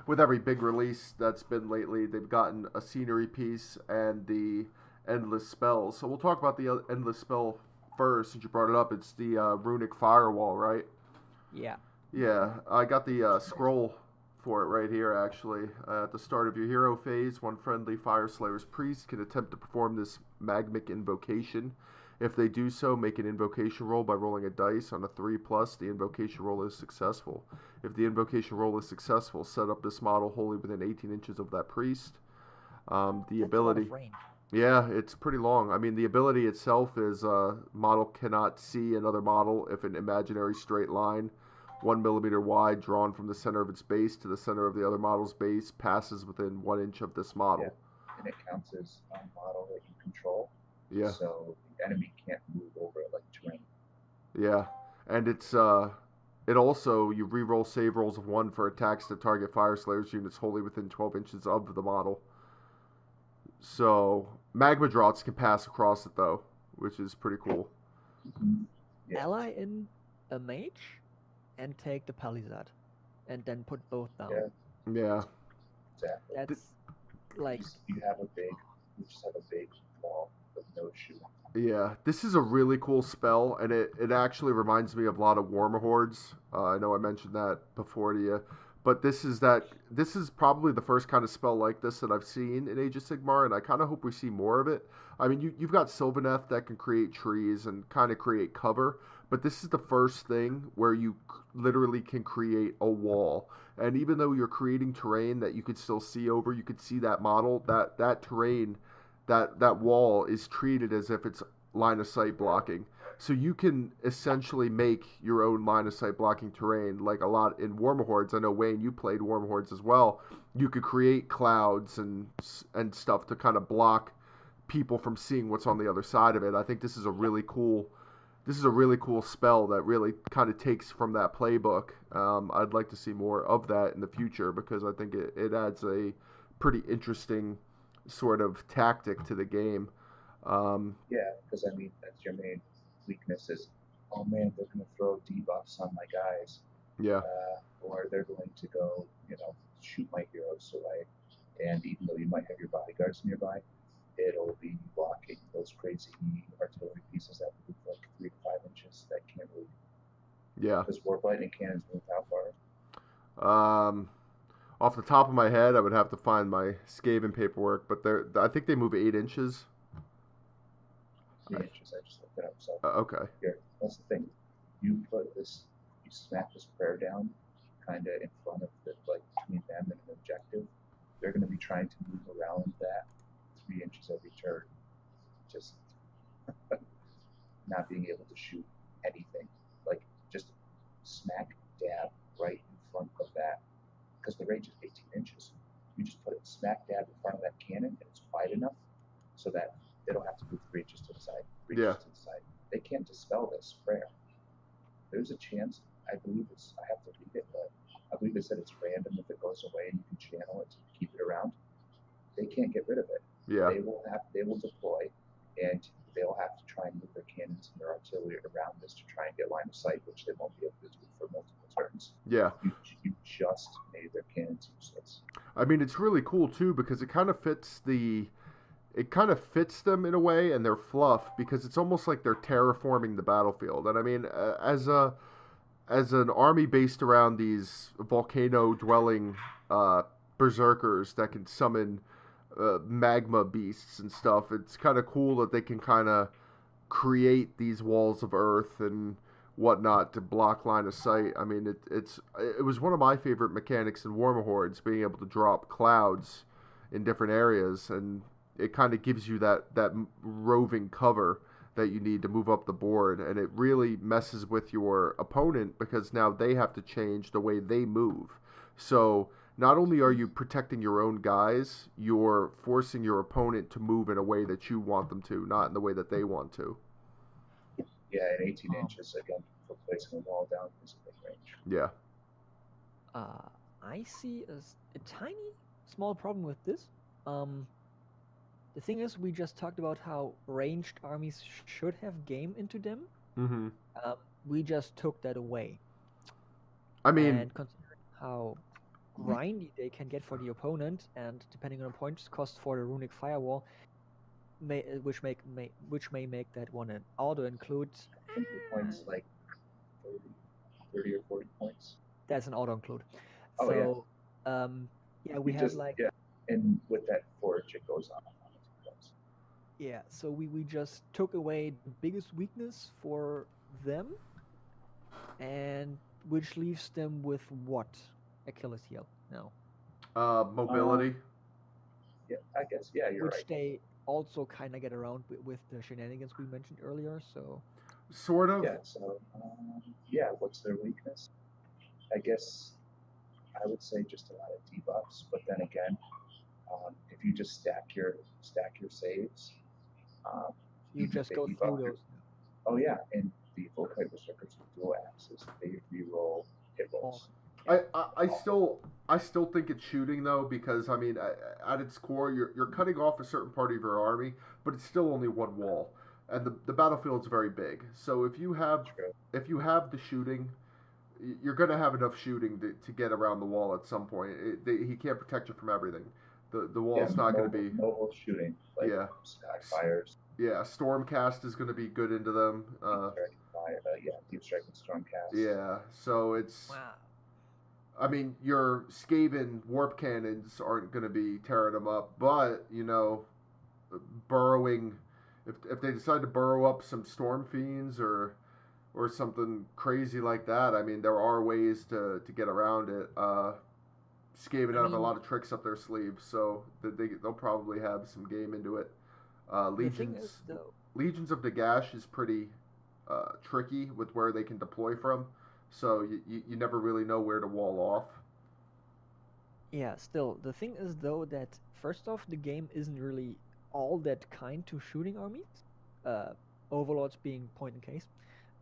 with every big release that's been lately, they've gotten a scenery piece and the endless spells. So we'll talk about the endless spell first, since you brought it up. It's the runic firewall, right? Yeah. Yeah, I got the scroll for it right here, actually. At the start of your hero phase, one friendly Fyreslayer's priest can attempt to perform this magmic invocation. If they do so, make an invocation roll by rolling a dice. On a 3+, the invocation roll is successful. If the invocation roll is successful, set up this model wholly within 18 inches of that priest. The ability... That's a lot of range. Yeah, it's pretty long. I mean, the ability itself is model cannot see another model if an imaginary straight line 1 millimeter wide drawn from the center of its base to the center of the other model's base passes within 1 inch of this model. Yeah. And it counts as a model that you control. Yeah. So the enemy can't move over it like terrain. Yeah. And it also, you reroll save rolls of 1 for attacks that target Fyreslayers units wholly within 12 inches of the model. So Magma Draughts can pass across it, though, which is pretty cool. Mm-hmm. Yeah. Ally in a mage and take the Palisade, and then put both down. Yeah. Exactly. That's like... You just have a big wall with no shoe. Yeah, this is a really cool spell, and it actually reminds me of a lot of Warhammer Hordes. I know I mentioned that before to you, but this is probably the first kind of spell like this that I've seen in Age of Sigmar, and I kind of hope we see more of it. I mean, you've got Sylvaneth that can create trees and kind of create cover, but this is the first thing where you literally can create a wall. And even though you're creating terrain that you could still see over, you could see that model, that terrain, that wall is treated as if it's line of sight blocking. So you can essentially make your own line of sight blocking terrain, like a lot in Warhammer Hordes. I know Wayne, you played Warhammer Hordes as well. You could create clouds and stuff to kind of block people from seeing what's on the other side of it. I think this is a really cool spell that really kind of takes from that playbook. I'd like to see more of that in the future because I think it adds a pretty interesting sort of tactic to the game. Yeah, because I mean that's your main weakness is, oh man, they're going to throw debuffs on my guys, Yeah, or they're going to go, shoot my heroes away. And even though you might have your bodyguards nearby, it'll be blocking those crazy artillery pieces that move like 3 to 5 inches that can't move. yeah. Because warblade and cannons move how far? Off the top of my head, I would have to find my Skaven paperwork, but I think they move 8 inches. 3 inches. I just looked it up. So Okay. here, that's the thing. You smack this prayer down, kind of in front of between them and an objective. They're going to be trying to move around that 3 inches every turn, just not being able to shoot anything. Like just smack dab right in front of that, because the range is 18 inches. You just put it smack dab in front of that cannon, and it's wide enough so that they don't have to move 3 inches to the side, 3 inches to the side. They can't dispel this prayer. There's a chance. I have to read it, but I believe they said it's random if it goes away and you can channel it to keep it around. They can't get rid of it. Yeah. They will deploy, and they'll have to try and move their cannons and their artillery around this to try and get line of sight, which they won't be able to do for multiple turns. Yeah. You just made their cannons useless. I mean, it's really cool too because it kind of fits them in a way, and their fluff, because it's almost like they're terraforming the battlefield. And I mean, as an army based around these volcano dwelling berzerkers that can summon magma beasts and stuff, it's kind of cool that they can kind of create these walls of earth and whatnot to block line of sight. I mean, it was one of my favorite mechanics in Warhammer Hordes, being able to drop clouds in different areas, and it kind of gives you that roving cover that you need to move up the board, and it really messes with your opponent because now they have to change the way they move. So not only are you protecting your own guys, you're forcing your opponent to move in a way that you want them to, not in the way that they want to. Yeah, and 18 inches, again, for placing a wall down is a big range. Yeah. I see a tiny, small problem with this. The thing is, we just talked about how ranged armies should have game into them. Mm-hmm. We just took that away. I mean, and considering how grindy they can get for the opponent, and depending on the points cost for the runic firewall, which may make that one an auto include. I think the points like 30 or 40 points. That's an auto include. Oh, so, yeah, we have and with that forge it goes on. Yeah, so we just took away the biggest weakness for them, and which leaves them with what? Achilles heel now. Mobility. Yeah, I guess. Yeah, you're right. Which they also kind of get around with the shenanigans we mentioned earlier. So. Sort of. Yeah. So, what's their weakness? I guess I would say just a lot of debuffs, but then again, if you just stack your saves, you just go through those. Oh yeah, and the Volkite Berserkers with dual axes, they reroll hit rolls. I still think it's shooting though, because I mean, at its core, you're cutting off a certain part of your army, but it's still only one wall, and the battlefield's very big. So if you have the shooting, you're gonna have enough shooting to get around the wall at some point. He can't protect you from everything. The wall's not going to be mobile shooting. Like sky fires. Yeah, Stormcast is going to be good into them. Deep Strike and Stormcast. Yeah, so it's. Wow. I mean, your Skaven warp cannons aren't going to be tearing them up, but burrowing. If they decide to burrow up some Storm Fiends or or something crazy like that. I mean, there are ways to get around it. Skaven I have a mean, lot of tricks up their sleeves, so they'll probably have some game into it. the thing is though, Legions of Nagash is pretty tricky with where they can deploy from, so you never really know where to wall off. yeah, still, the thing is though that first off, the game isn't really all that kind to shooting armies. Uh, Overlords being point in case,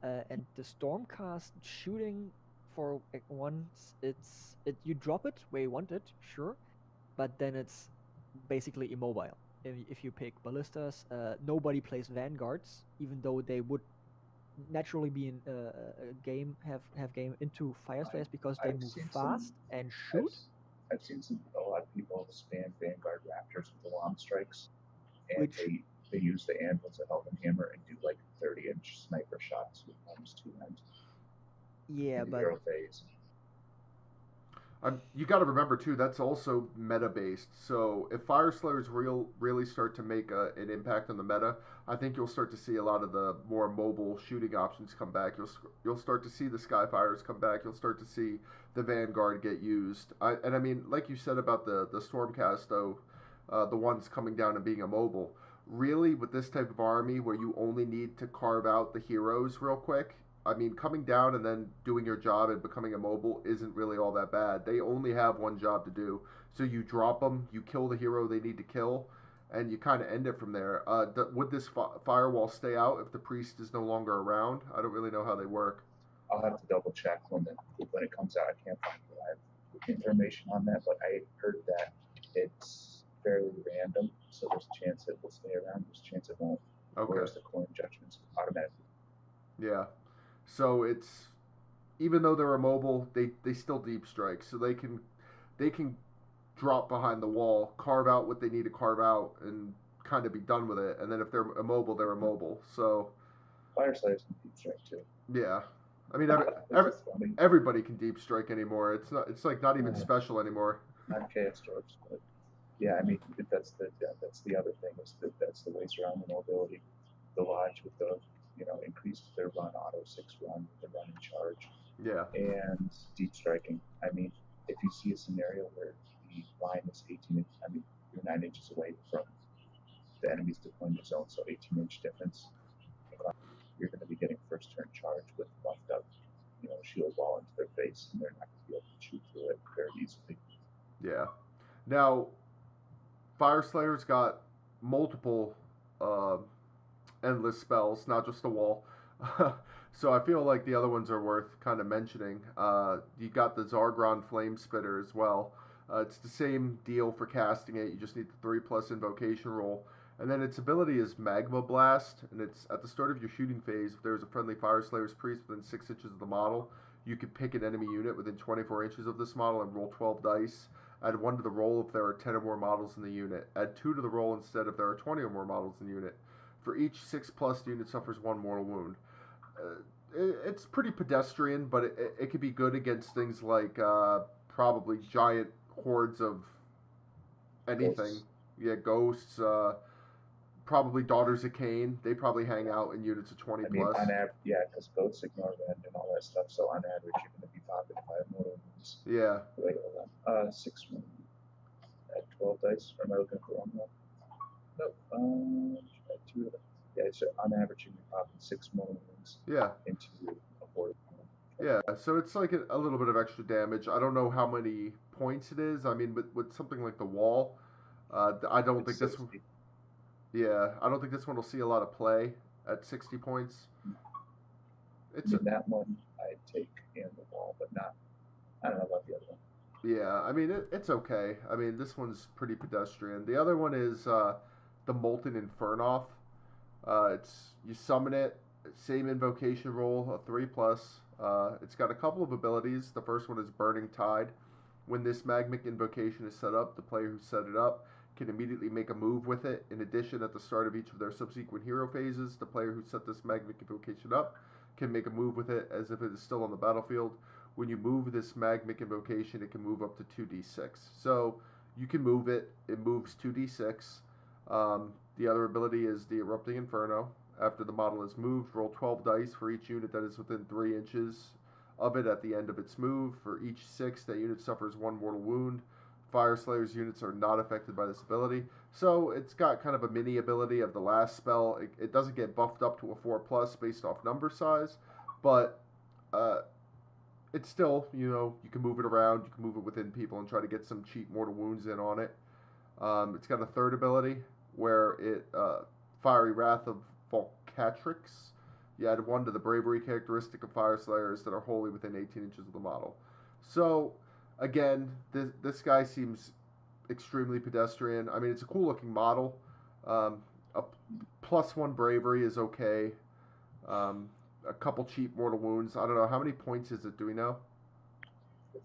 and the Stormcast shooting for once you drop it where you want it, sure, but then it's basically immobile. If you pick ballistas, nobody plays vanguards, even though they would naturally be in a game have game into Fyreslayers because they I've move seen fast and I've, shoot, I've seen a lot of people spam Vanguard Raptors with the long strikes, and which they use the anvils of Helm and Hammer and do like 30-inch sniper shots with almost 2 ends yeah, in the but hero phase. You got to remember too, that's also meta based. So if Fyreslayers really start to make an impact on the meta, I think you'll start to see a lot of the more mobile shooting options come back. You'll start to see the Skyfires come back. You'll start to see the Vanguard get used. And I mean, like you said about the Stormcast though, the ones coming down and being immobile. Really, with this type of army where you only need to carve out the heroes real quick, I mean, coming down and then doing your job and becoming immobile isn't really all that bad. They only have one job to do. So you drop them, you kill the hero they need to kill, and you kind of end it from there. Would this firewall stay out if the priest is no longer around? I don't really know how they work. I'll have to double check when it comes out. I can't find live information on that, but I heard that it's fairly random, so there's a chance it will stay around, there's a chance it won't. Okay. Whereas the coin judgments automatically. Yeah. So it's even though they're immobile, they still deep strike, so they can drop behind the wall, carve out what they need to carve out, and kind of be done with it. And then if they're immobile, they're immobile. So Fyreslayers can deep strike too. yeah, I mean Funny. everybody can deep strike anymore. It's like not even Yeah. special anymore. Not chaos dwarves, but yeah, I mean that's the other thing is that's the ways around the mobility. The lodge with the increased their run auto 6 run, the run in charge, Yeah. and deep striking. I mean, if you see a scenario where the line is 18 I mean you're 9 inches away from the enemy's deployment zone, so 18-inch difference. You're going to be getting first turn charge with buffed up, shield wall into their face, and they're not going to be able to shoot through it very easily. Yeah. Now, Fyreslayer's got multiple endless spells, not just the wall. So I feel like the other ones are worth kind of mentioning. You got the Zargron Flame Spitter as well. It's the same deal for casting it. You just need the 3+ invocation roll. And then its ability is Magma Blast, and it's at the start of your shooting phase. If there's a friendly Fyreslayer's priest within 6 inches of the model, you can pick an enemy unit within 24 inches of this model and roll 12 dice. Add 1 to the roll if there are 10 or more models in the unit. Add 2 to the roll instead if there are 20 or more models in the unit. For each 6+ unit suffers 1 mortal wound. It's pretty pedestrian, but it could be good against things like probably giant hordes of anything. Ghosts. Yeah, ghosts. Probably Daughters of Cain. They probably hang out in units of 20+. I mean, on average, yeah, because ghosts ignore rend and all that stuff. So on average, you're going to be popping 5 mortal wounds. Yeah. Wait, hold on. 6 at 12 dice. Or am I looking for one more? No. Try 2 of them. Yeah, so on average, you're going to be popping 6 mortal wounds. Yeah. Into a horde. Yeah, so it's like a little bit of extra damage. I don't know how many points it is. I mean, with something like the wall, I don't think this one. Yeah, I don't think this one will see a lot of play at 60 points. That one I'd take in the wall, but not. I don't know about the other one. Yeah, I mean it's okay. I mean this one's pretty pedestrian. The other one is the Molten Infernoth. It's you summon it, same invocation roll, a 3+. It's got a couple of abilities. The first one is Burning Tide. When this Magmic invocation is set up, the player who set it up can immediately make a move with it. In addition, at the start of each of their subsequent hero phases, the player who set this Magmic invocation up can make a move with it as if it is still on the battlefield. When you move this Magmic invocation, it can move up to 2d6. So you can move it. It moves 2d6. The other ability is the Erupting Inferno. After the model is moved, roll 12 dice for each unit that is within 3 inches of it at the end of its move. For each 6, that unit suffers 1 mortal wound. Fyreslayers units are not affected by this ability. So it's got kind of a mini ability of the last spell. It doesn't get buffed up to a 4+ based off number size, but it's still, you can move it around, you can move it within people and try to get some cheap mortal wounds in on it. It's got a third ability where it, Fiery Wrath of Volcatrix. You add 1 to the bravery characteristic of Fyreslayers that are wholly within 18 inches of the model. So, again, this guy seems extremely pedestrian. I mean, it's a cool looking model. A +1 bravery is okay. A couple cheap mortal wounds. I don't know. How many points is it? Do we know?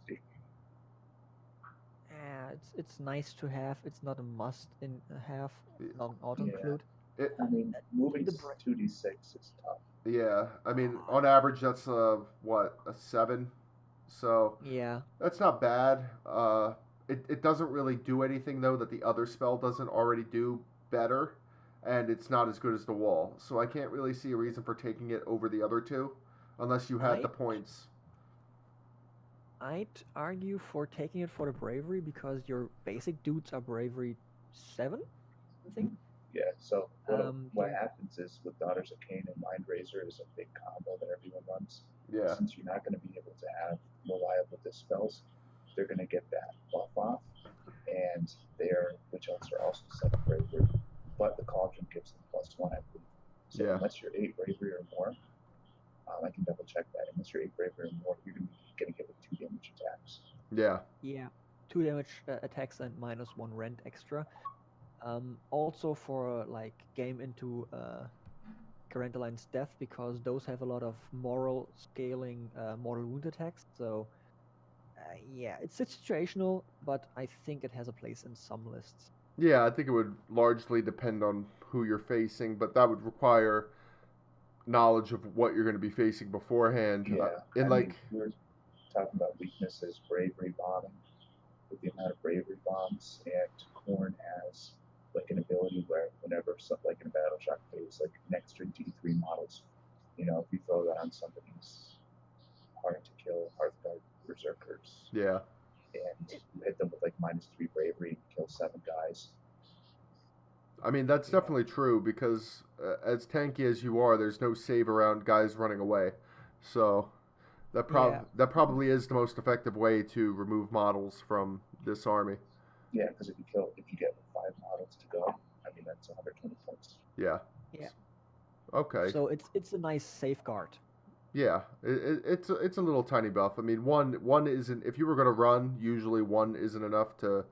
50. Yeah, it's nice to have. It's not a must in have. Not auto Yeah. include. I mean, moving The 2d6 is tough. Yeah. I mean, on average, that's a 7? So Yeah. that's not bad. It doesn't really do anything, though, that the other spell doesn't already do better. And it's not as good as the wall. So I can't really see a reason for taking it over the other two. Unless you had the points. I'd argue for taking it for the bravery because your basic dudes are bravery 7, I think. Yeah, so what yeah. happens is with Daughters of Cain and Mind Razor is a big combo that everyone runs. Yeah. Since you're not going to be able to have reliable dispels, they're going to get that buff off, and their witch elves are also 7 bravery, but the cauldron gives them +1, I believe. So Yeah. unless you're 8 bravery or more, I can double check that. Unless you're 8 bravery or more, you're going to be getting hit with 2 damage attacks. Yeah. Yeah, 2 damage attacks and -1 rend extra. Also for like game into Carantaline's Death, because those have a lot of moral scaling mortal wound attacks. So yeah, it's situational, but I think it has a place in some lists. Yeah, I think it would largely depend on who you're facing, but that would require knowledge of what you're going to be facing beforehand. Yeah, we're talking about weaknesses, bravery bombing, with the amount of bravery bombs, and Khorne has like an ability where whenever something like in a battle shock phase, like next to D3 models, if you throw that on somebody's hard to kill Hearthguard Berserkers, yeah, and you hit them with like -3 bravery and kill 7 guys. I mean, that's definitely true because as tanky as you are, there's no save around guys running away. So that probably is the most effective way to remove models from this army. Yeah, because if you get 5 models to go, I mean that's 120 points. Yeah. Yeah. Okay. So it's a nice safeguard. Yeah, it's a little tiny buff. I mean, one isn't. If you were gonna run, usually 1 isn't enough to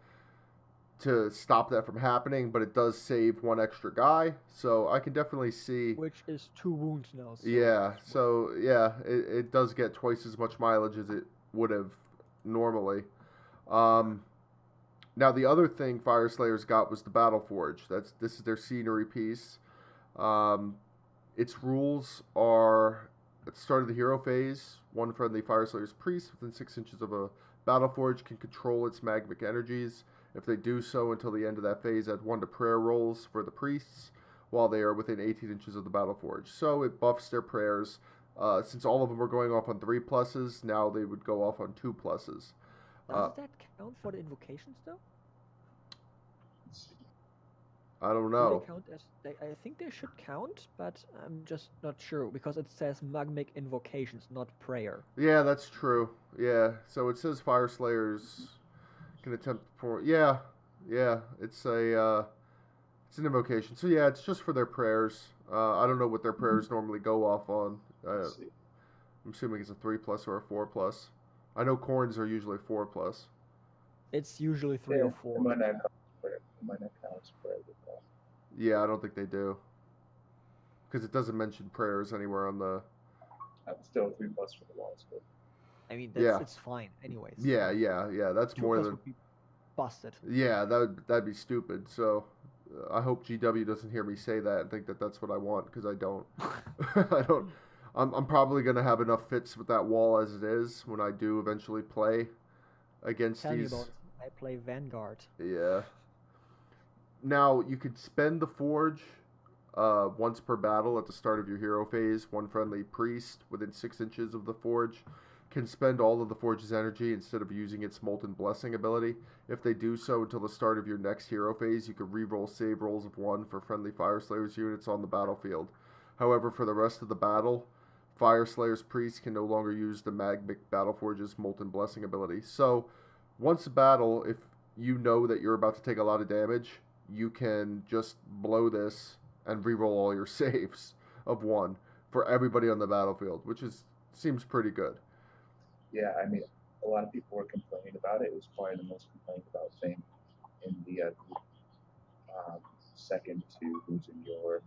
stop that from happening, but it does save 1 extra guy. So I can definitely see. Which is 2 wounds now. So yeah. So yeah, it does get twice as much mileage as it would have normally. Now the other thing Fyreslayers got was the Battle Forge. This is their scenery piece. Its rules are at the start of the hero phase, 1 friendly Fyreslayer's priest within 6 inches of a Battle Forge can control its magmic energies. If they do so until the end of that phase, add 1 to prayer rolls for the priests while they are within 18 inches of the Battle Forge. So it buffs their prayers. Since all of them were going off on 3+, now they would go off on 2+. Does that count for the invocations though? I don't Do know. they count as I think they should count, but I'm just not sure because it says magmic invocations, not prayer. Yeah, that's true. Yeah, so it says Fyreslayers can attempt for. Yeah, it's an invocation. So yeah, it's just for their prayers. I don't know what their prayers normally go off on. I'm assuming it's a 3+ or a 4+. I know Khorne's are usually 4+. It's usually 3 or 4. It might not count as prayer. Yeah, I don't think they do. Because it doesn't mention prayers anywhere on the. Still 3+ for the walls, but. I mean, it's fine, anyways. Yeah. That's 2+ more than. would be busted. Yeah, that'd be stupid. So, I hope GW doesn't hear me say that and think that that's what I want, because I don't. I don't. I'm probably gonna have enough fits with that wall as it is when I do eventually play against Tell these. me about it. I play Vanguard. Yeah. Now you could spend the forge Once per battle at the start of your hero phase, one friendly priest within 6 inches of the forge can spend all of the forge's energy instead of using its Molten Blessing ability. If they do so until the start of your next hero phase, you can reroll save rolls of 1 for friendly Fyreslayers units on the battlefield. However, for the rest of the battle, Fyreslayers priests can no longer use the Magma Battleforge's Molten Blessing ability. So, once a battle, if you know that you're about to take a lot of damage, you can just blow this and reroll all your saves of 1 for everybody on the battlefield, which seems pretty good. Yeah, I mean, a lot of people were complaining about it. It was probably the most complained about thing in the group, second to losing your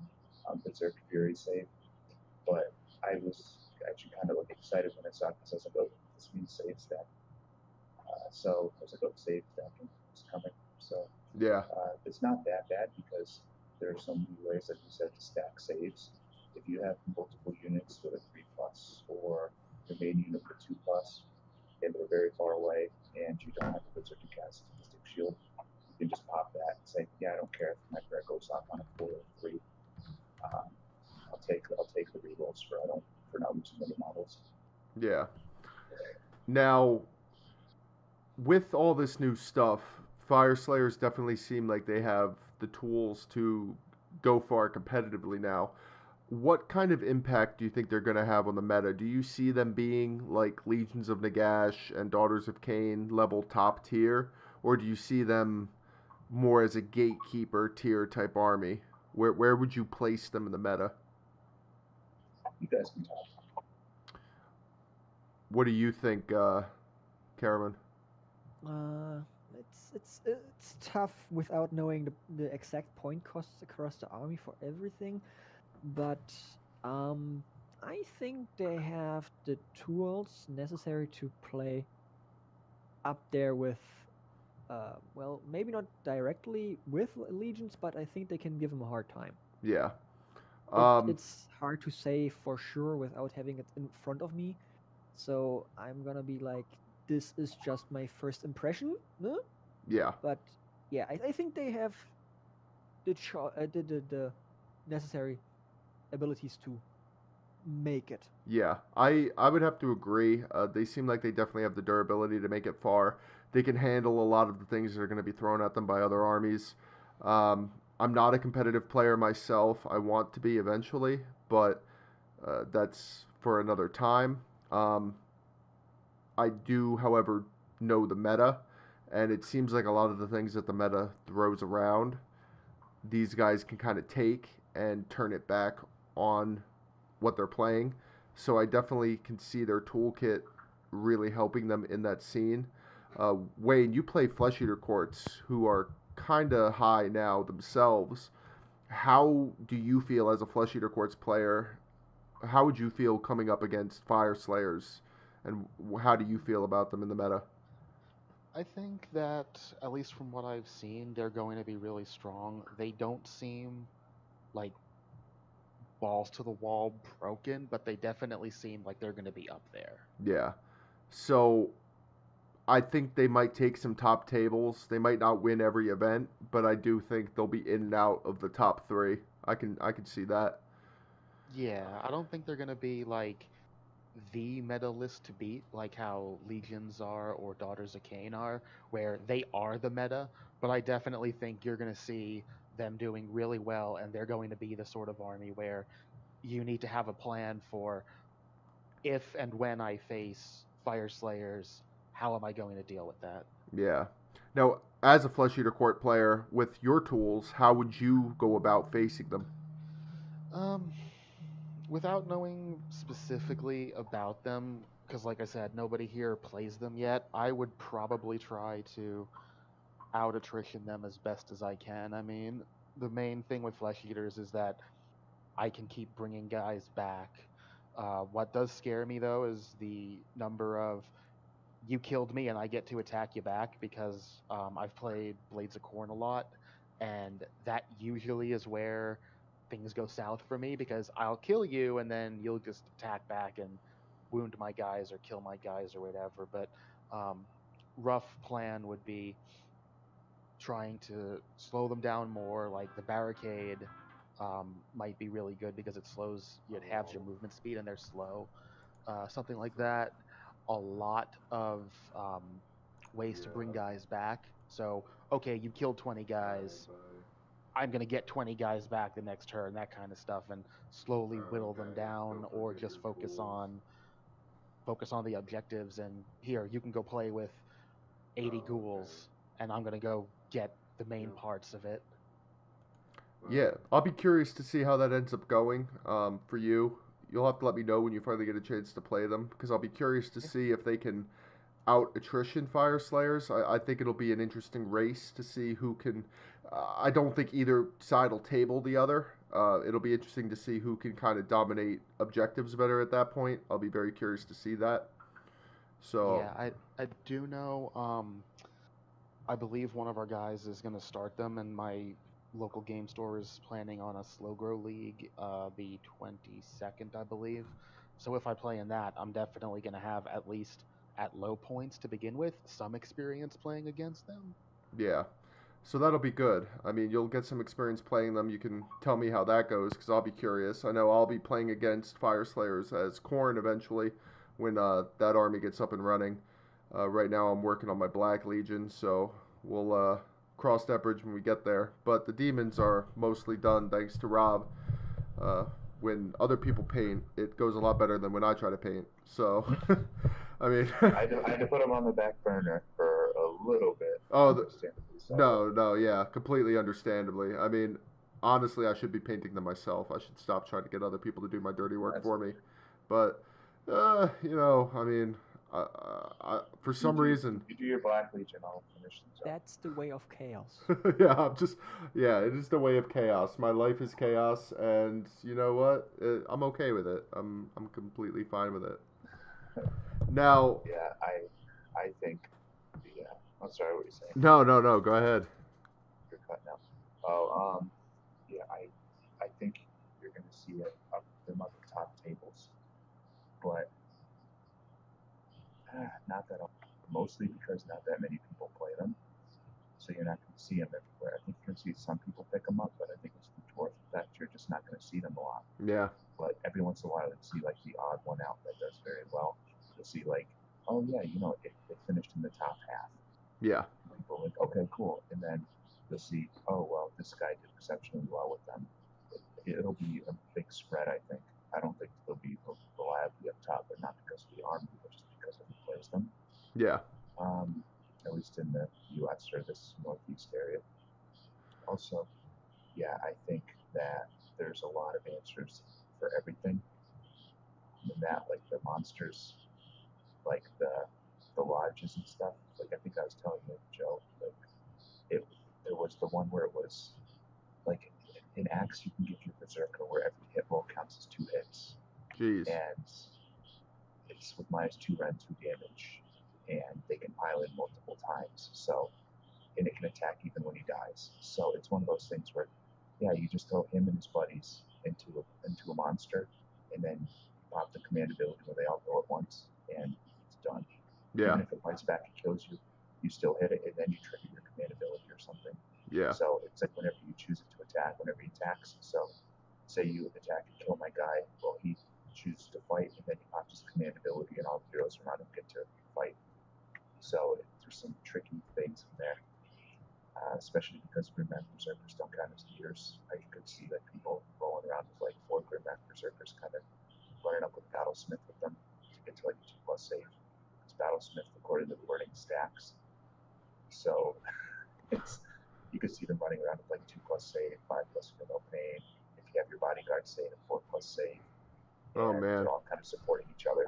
Berserker Fury save. But I was actually kind of like excited when I saw it because I was like, oh, this means save stack. So I was like, oh, save stacking is coming. So Yeah, it's not that bad because there are so many ways, like you said, to stack saves. If you have multiple units with a 3+ or your main unit with 2+, and they're very far away, and you don't have a Berserker cast Mystic Shield, you can just pop that and say, yeah, I don't care if my prayer goes off on a 4 or 3. I'll take the rerolls for not losing many models. yeah. Now, with all this new stuff, Fyreslayers definitely seem like they have the tools to go far competitively now. What kind of impact do you think they're going to have on the meta? Do you see them being like Legions of Nagash and Daughters of Cain level top tier, or do you see them more as a gatekeeper tier type army? Where would you place them in the meta? You guys can talk. What do you think, Caravan? It's tough without knowing the exact point costs across the army for everything, but I think they have the tools necessary to play up there with, well, maybe not directly with legions, but I think they can give them a hard time. Yeah. It's hard to say for sure without having it in front of me, so I'm gonna be like, this is just my first impression. No? Yeah. But yeah, I think they have the necessary abilities to make it. Yeah, I would have to agree. They seem like they definitely have the durability to make it far. They can handle a lot of the things that are going to be thrown at them by other armies. I'm not a competitive player myself. I want to be eventually, but that's for another time. I do, however, know the meta, and it seems like a lot of the things that the meta throws around, these guys can kind of take and turn it back on what they're playing. So I definitely can see their toolkit really helping them in that scene. Wayne, you play Flesh Eater Courts, who are kind of high now themselves. How do you feel as a Flesh Eater Courts player? How would you feel coming up against Fyreslayers, and how do you feel about them in the meta? I think that, at least from what I've seen, they're going to be really strong. They don't seem like balls to the wall broken, but they definitely seem like they're going to be up there. Yeah. So I think they might take some top tables. They might not win every event, but I do think they'll be in and out of the top 3. I can see that. Yeah, I don't think they're going to be like the meta list to beat, like how Legions are or Daughters of Cain are, where they are the meta, but I definitely think you're going to see them doing really well, and they're going to be the sort of army where you need to have a plan for, if and when I face Fyreslayers, how am I going to deal with that? Yeah. Now, as a Flesh Eater Court player, with your tools, how would you go about facing them? Without knowing specifically about them, because like I said, nobody here plays them yet, I would probably try to out attrition them as best as I can. I mean, the main thing with Flesh Eaters is that I can keep bringing guys back. What does scare me though is the number of you killed me and I get to attack you back, because I've played Blades of Corn a lot, and that usually is where things go south for me, because I'll kill you and then you'll just attack back and wound my guys or kill my guys or whatever. But rough plan would be trying to slow them down more, like the barricade, might be really good because it halves your movement speed and they're slow. Something like that. A lot of ways to bring guys back. So, okay, you killed 20 guys. I'm going to get 20 guys back the next turn, that kind of stuff, and slowly whittle them down, or just focus on the objectives. And here, you can go play with 80 ghouls, and I'm going to go get the main parts of it. Yeah, I'll be curious to see how that ends up going for you. You'll have to let me know when you finally get a chance to play them, because I'll be curious to see if they can out attrition Fyreslayers. I think it'll be an interesting race to see who can. I don't think either side will table the other. It'll be interesting to see who can kind of dominate objectives better at that point. I'll be very curious to see that. So yeah, I do know. I believe one of our guys is going to start them, and my local game store is planning on a slow grow league, the 22nd, I believe. So if I play in that, I'm definitely going to have, at least at low points to begin with, some experience playing against them. yeah, so that'll be good. I mean, you'll get some experience playing them. You can tell me how that goes, because I'll be curious. I know I'll be playing against Fyreslayers as Khorne eventually when that army gets up and running. Right now I'm working on my Black Legion, so we'll cross that bridge when we get there. But the demons are mostly done thanks to Rob. When other people paint, it goes a lot better than when I try to paint. So, I mean... I had to put them on the back burner for a little bit. Oh, no, yeah, completely understandably. I mean, honestly, I should be painting them myself. I should stop trying to get other people to do my dirty work for me. But, you know, I mean... for some reason, you do your Black Legion, I'll finish them. That's the way of chaos. it is the way of chaos. My life is chaos, and you know what? I'm okay with it. I'm completely fine with it. Now, yeah, I think, I'm sorry, what are you saying? No, go ahead. You're cutting out. Oh, yeah, I think you're going to see it up them up the top tables, but not that mostly because not that many people play them, so you're not going to see them everywhere. I think you're going to see some people pick them up, but I think it's the dwarf effect. You're just not going to see them a lot. Yeah. But every once in a while, you'll see like the odd one out that does very well. You'll see like, oh yeah, you know, it finished in the top half. Yeah. People are like, okay, cool, and then you'll see, oh well, this guy did exceptionally well with them. It'll be a big spread, I think. I don't think they'll be reliably up top, but not because of the army, but just because of who plays them. Yeah. At least in the U.S. or this Northeast area. Also, yeah, I think that there's a lot of answers for everything. And that, like the monsters, like the lodges and stuff. Like I think I was telling you, Joe, like there was the one where it was like in Axe you can get your Berserker where every hit roll counts as 2 hits. Jeez. And it's with -2 rend 2 damage, and they can pile in multiple times. So, and it can attack even when he dies. So it's one of those things where, yeah, you just throw him and his buddies into a monster, and then pop the command ability where they all go at once, and it's done. Yeah. Even if it fights back and kills you, you still hit it, and then you trigger your command ability or something. Yeah. So it's like whenever you choose it to attack, whenever he attacks. So say you attack and kill my guy, well, he chooses to fight, and then he pops his command ability, and all the heroes around him get to fight. So there's some tricky things in there, especially because Grimman Berserkers don't count as leaders. I could see like people rolling around with like 4 Grimman Berserkers kind of running up with Battlesmith with them to get to like 2+ save. Because Battlesmith, according to the wording, stacks. So you could see them running around with like 2+ save, 5+ for pain. If you have your bodyguard save, a 4+ save. Oh man, they're all kind of supporting each other.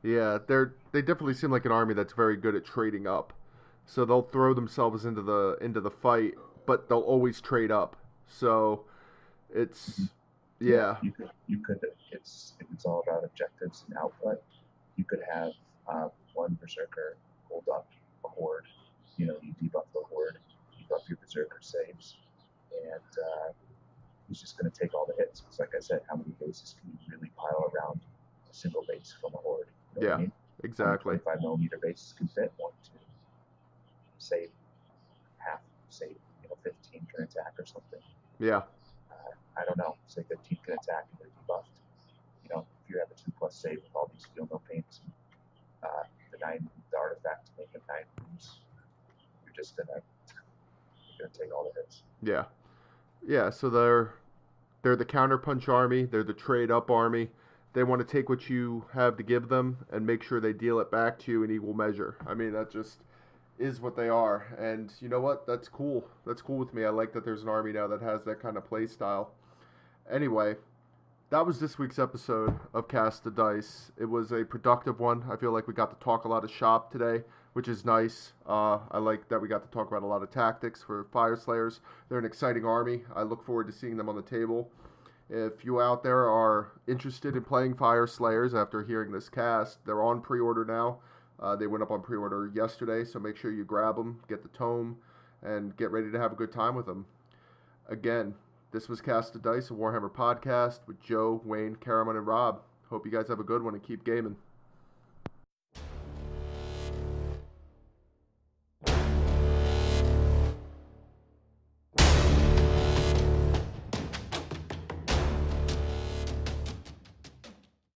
Yeah, they definitely seem like an army that's very good at trading up. So they'll throw themselves into the fight, but they'll always trade up. So it's yeah. You could it's all about objectives and output. You could have one Berserker hold up a horde. You know, you debuff the horde, debuff your Berserker saves, and he's just going to take all the hits. Because like I said, how many bases can you really pile around a single base from a horde? You know what I mean? Exactly. 25mm bases can fit 1, 2, save half, save 15 can attack or something. Yeah. I don't know, say the team can attack and they're debuffed. You know, if you have a 2+ save with all these feel no pains, the artifact to make a 9 wounds, you're just gonna take all the hits. Yeah. Yeah, so they're the counterpunch army, they're the trade up army. They want to take what you have to give them and make sure they deal it back to you in equal measure. I mean, that just is what they are. And you know what? That's cool. That's cool with me. I like that there's an army now that has that kind of play style. Anyway, that was this week's episode of Cast the Dice. It was a productive one. I feel like we got to talk a lot of shop today, which is nice. I like that we got to talk about a lot of tactics for Fyreslayers. They're an exciting army. I look forward to seeing them on the table. If you out there are interested in playing Fyreslayers after hearing this cast, they're on pre-order now. They went up on pre-order yesterday, so make sure you grab them, get the tome, and get ready to have a good time with them. Again, this was Cast the Dice, a Warhammer podcast with Joe, Wayne, Karaman, and Rob. Hope you guys have a good one and keep gaming.